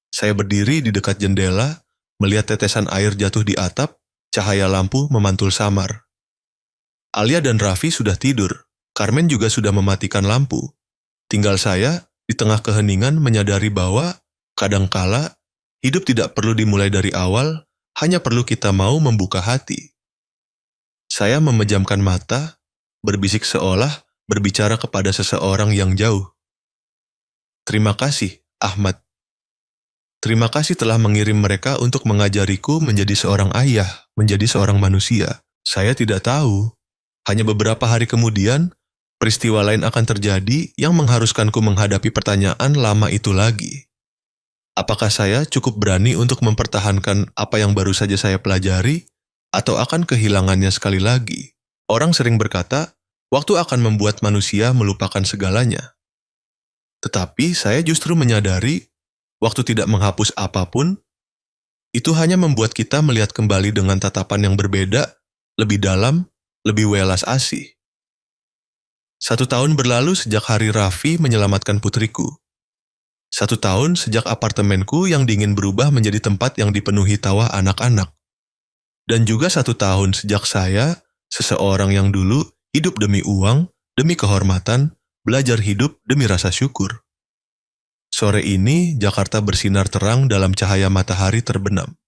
Saya berdiri di dekat jendela, melihat tetesan air jatuh di atap, cahaya lampu memantul samar. Alia dan Raffi sudah tidur, Carmen juga sudah mematikan lampu. Tinggal saya, di tengah keheningan menyadari bahwa, kadangkala, hidup tidak perlu dimulai dari awal, hanya perlu kita mau membuka hati. Saya memejamkan mata, berbisik seolah berbicara kepada seseorang yang jauh. Terima kasih, Ahmad. Terima kasih telah mengirim mereka untuk mengajariku menjadi seorang ayah, menjadi seorang manusia. Saya tidak tahu. Hanya beberapa hari kemudian, peristiwa lain akan terjadi yang mengharuskanku menghadapi pertanyaan lama itu lagi. Apakah saya cukup berani untuk mempertahankan apa yang baru saja saya pelajari, atau akan kehilangannya sekali lagi? Orang sering berkata, waktu akan membuat manusia melupakan segalanya. Tetapi saya justru menyadari, waktu tidak menghapus apapun, itu hanya membuat kita melihat kembali dengan tatapan yang berbeda, lebih dalam, lebih welas asih. 1 tahun berlalu sejak hari Raffi menyelamatkan putriku. 1 tahun sejak apartemenku yang dingin berubah menjadi tempat yang dipenuhi tawa anak-anak. Dan juga 1 tahun sejak saya, seseorang yang dulu hidup demi uang, demi kehormatan, belajar hidup demi rasa syukur. Sore ini, Jakarta bersinar terang dalam cahaya matahari terbenam.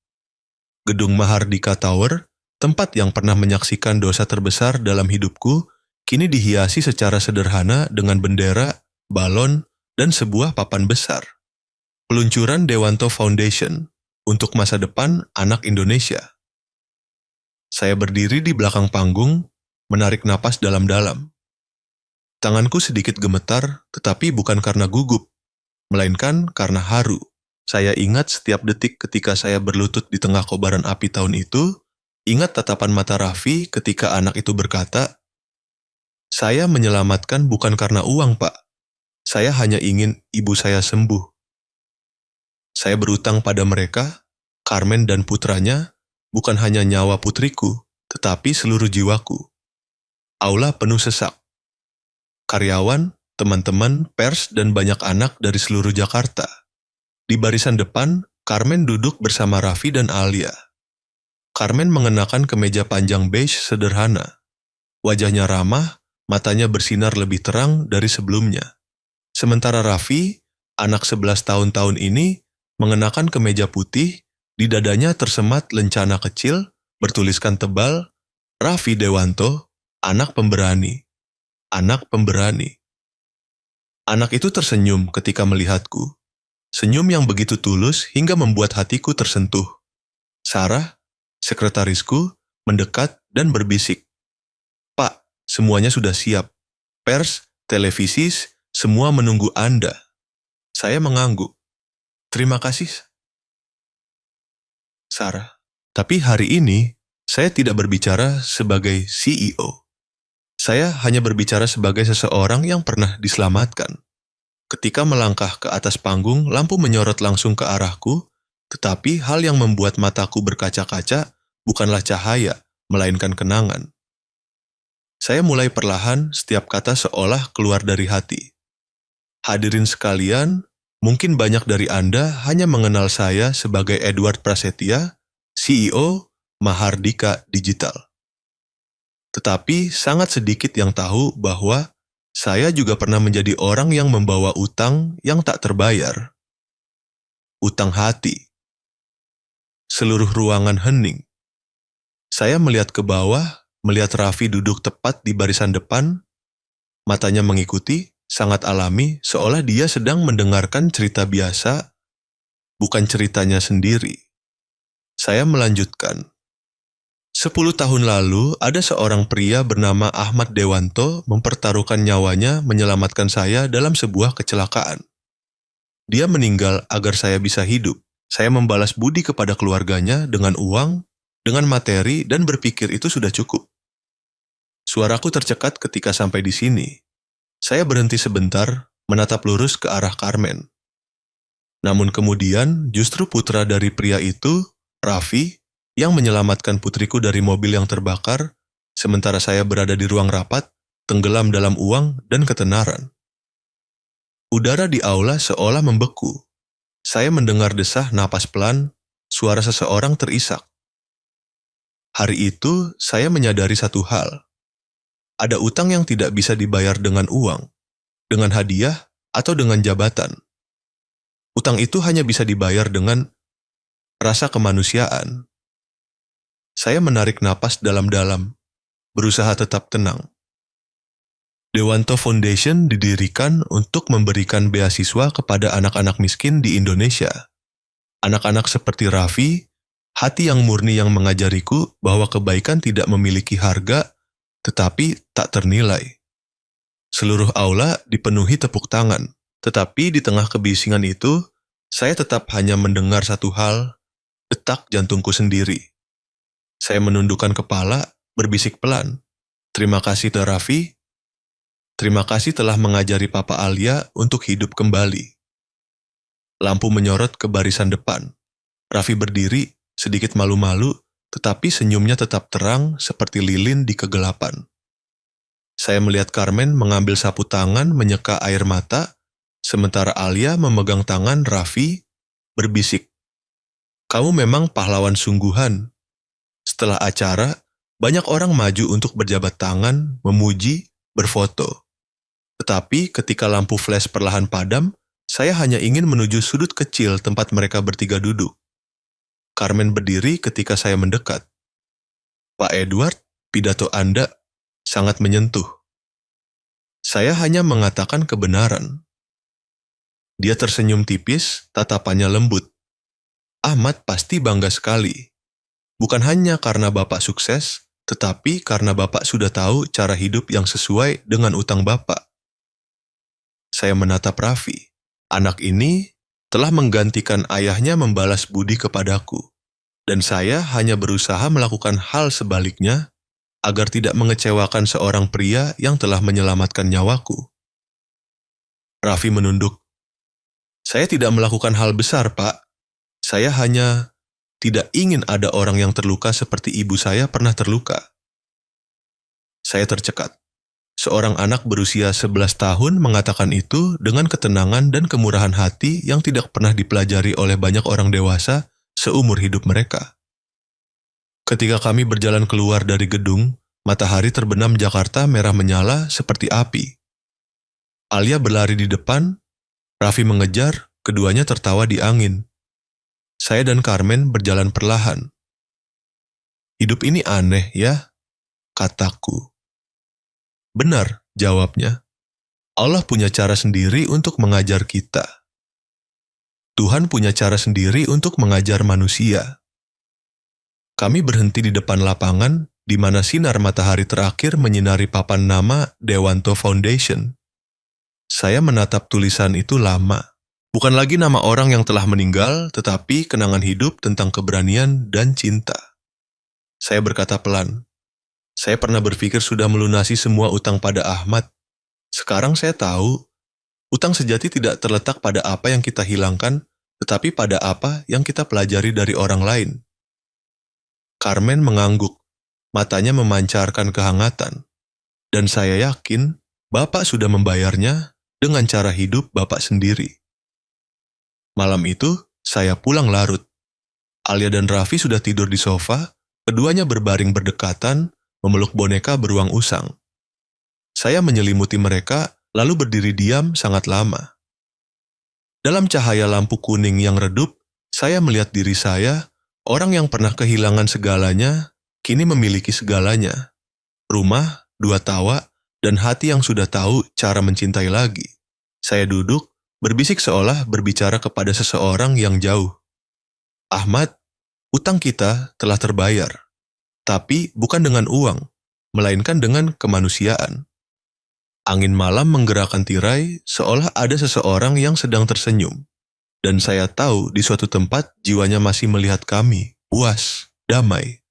Gedung Mahardika Tower, tempat yang pernah menyaksikan dosa terbesar dalam hidupku, kini dihiasi secara sederhana dengan bendera, balon, dan sebuah papan besar. Peluncuran Dewanto Foundation untuk masa depan anak Indonesia. Saya berdiri di belakang panggung, menarik napas dalam-dalam. Tanganku sedikit gemetar, tetapi bukan karena gugup, melainkan karena haru. Saya ingat setiap detik ketika saya berlutut di tengah kobaran api tahun itu, ingat tatapan mata Raffi ketika anak itu berkata, "Saya menyelamatkan bukan karena uang, Pak. Saya hanya ingin ibu saya sembuh." Saya berutang pada mereka, Carmen dan putranya, bukan hanya nyawa putriku, tetapi seluruh jiwaku. Aula penuh sesak. Karyawan, teman-teman, pers, dan banyak anak dari seluruh Jakarta. Di barisan depan, Carmen duduk bersama Raffi dan Alia. Carmen mengenakan kemeja panjang beige sederhana. Wajahnya ramah, matanya bersinar lebih terang dari sebelumnya. Sementara Raffi, anak 11 tahun ini, mengenakan kemeja putih, di dadanya tersemat lencana kecil, bertuliskan tebal, Raffi Dewanto, anak pemberani. Anak pemberani. Anak itu tersenyum ketika melihatku. Senyum yang begitu tulus hingga membuat hatiku tersentuh. Sarah, sekretarisku, mendekat dan berbisik. "Pak, semuanya sudah siap. Pers, televisi, semua menunggu Anda." Saya mengangguk. "Terima kasih, Sarah." Tapi hari ini, saya tidak berbicara sebagai CEO. Saya hanya berbicara sebagai seseorang yang pernah diselamatkan. Ketika melangkah ke atas panggung, lampu menyorot langsung ke arahku, tetapi hal yang membuat mataku berkaca-kaca bukanlah cahaya, melainkan kenangan. Saya mulai perlahan, setiap kata seolah keluar dari hati. Hadirin sekalian, mungkin banyak dari Anda hanya mengenal saya sebagai Edward Prasetya, CEO Mahardika Digital. Tetapi sangat sedikit yang tahu bahwa saya juga pernah menjadi orang yang membawa utang yang tak terbayar. Utang hati. Seluruh ruangan hening. Saya melihat ke bawah, melihat Raffi duduk tepat di barisan depan, matanya mengikuti, sangat alami, seolah dia sedang mendengarkan cerita biasa, bukan ceritanya sendiri. Saya melanjutkan. 10 tahun lalu, ada seorang pria bernama Ahmad Dewanto mempertaruhkan nyawanya menyelamatkan saya dalam sebuah kecelakaan. Dia meninggal agar saya bisa hidup. Saya membalas budi kepada keluarganya dengan uang, dengan materi, dan berpikir itu sudah cukup. Suaraku tercekat ketika sampai di sini. Saya berhenti sebentar, menatap lurus ke arah Carmen. Namun kemudian, justru putra dari pria itu, Raffi, yang menyelamatkan putriku dari mobil yang terbakar, sementara saya berada di ruang rapat, tenggelam dalam uang dan ketenaran. Udara di aula seolah membeku. Saya mendengar desah napas pelan, suara seseorang terisak. Hari itu, saya menyadari satu hal. Ada utang yang tidak bisa dibayar dengan uang, dengan hadiah, atau dengan jabatan. Utang itu hanya bisa dibayar dengan rasa kemanusiaan. Saya menarik napas dalam-dalam, berusaha tetap tenang. Dewanto Foundation didirikan untuk memberikan beasiswa kepada anak-anak miskin di Indonesia. Anak-anak seperti Raffi, hati yang murni yang mengajariku bahwa kebaikan tidak memiliki harga, tetapi tak ternilai. Seluruh aula dipenuhi tepuk tangan, tetapi di tengah kebisingan itu, saya tetap hanya mendengar satu hal, detak jantungku sendiri. Saya menundukkan kepala, berbisik pelan. Terima kasih Raffi. Terima kasih telah mengajari Papa Alia untuk hidup kembali. Lampu menyorot ke barisan depan. Raffi berdiri, sedikit malu-malu, tetapi senyumnya tetap terang seperti lilin di kegelapan. Saya melihat Carmen mengambil sapu tangan menyeka air mata, sementara Alia memegang tangan Raffi, berbisik. Kamu memang pahlawan sungguhan. Setelah acara, banyak orang maju untuk berjabat tangan, memuji, berfoto. Tetapi ketika lampu flash perlahan padam, saya hanya ingin menuju sudut kecil tempat mereka bertiga duduk. Carmen berdiri ketika saya mendekat. Pak Edward, pidato Anda sangat menyentuh. Saya hanya mengatakan kebenaran. Dia tersenyum tipis, tatapannya lembut. Ahmad pasti bangga sekali. Bukan hanya karena Bapak sukses, tetapi karena Bapak sudah tahu cara hidup yang sesuai dengan utang Bapak. Saya menatap Raffi. Anak ini telah menggantikan ayahnya membalas budi kepadaku. Dan saya hanya berusaha melakukan hal sebaliknya agar tidak mengecewakan seorang pria yang telah menyelamatkan nyawaku. Raffi menunduk. Saya tidak melakukan hal besar, Pak. Saya hanya tidak ingin ada orang yang terluka seperti ibu saya pernah terluka. Saya tercekat. Seorang anak berusia 11 tahun mengatakan itu dengan ketenangan dan kemurahan hati yang tidak pernah dipelajari oleh banyak orang dewasa seumur hidup mereka. Ketika kami berjalan keluar dari gedung, matahari terbenam Jakarta merah menyala seperti api. Alia berlari di depan, Raffi mengejar, keduanya tertawa di angin. Saya dan Carmen berjalan perlahan. Hidup ini aneh ya, kataku. Benar, jawabnya. Allah punya cara sendiri untuk mengajar kita. Tuhan punya cara sendiri untuk mengajar manusia. Kami berhenti di depan lapangan, di mana sinar matahari terakhir menyinari papan nama Dewanto Foundation. Saya menatap tulisan itu lama. Bukan lagi nama orang yang telah meninggal, tetapi kenangan hidup tentang keberanian dan cinta. Saya berkata pelan. Saya pernah berpikir sudah melunasi semua utang pada Ahmad. Sekarang saya tahu, utang sejati tidak terletak pada apa yang kita hilangkan, tetapi pada apa yang kita pelajari dari orang lain. Carmen mengangguk, matanya memancarkan kehangatan. Dan saya yakin, Bapak sudah membayarnya dengan cara hidup Bapak sendiri. Malam itu, saya pulang larut. Alia dan Raffi sudah tidur di sofa, keduanya berbaring berdekatan, memeluk boneka beruang usang. Saya menyelimuti mereka, lalu berdiri diam sangat lama. Dalam cahaya lampu kuning yang redup, saya melihat diri saya, orang yang pernah kehilangan segalanya, kini memiliki segalanya. Rumah, 2 tawa, dan hati yang sudah tahu cara mencintai lagi. Saya duduk, berbisik seolah berbicara kepada seseorang yang jauh. Ahmad, utang kita telah terbayar. Tapi bukan dengan uang, melainkan dengan kemanusiaan. Angin malam menggerakkan tirai seolah ada seseorang yang sedang tersenyum. Dan saya tahu di suatu tempat jiwanya masih melihat kami, puas, damai.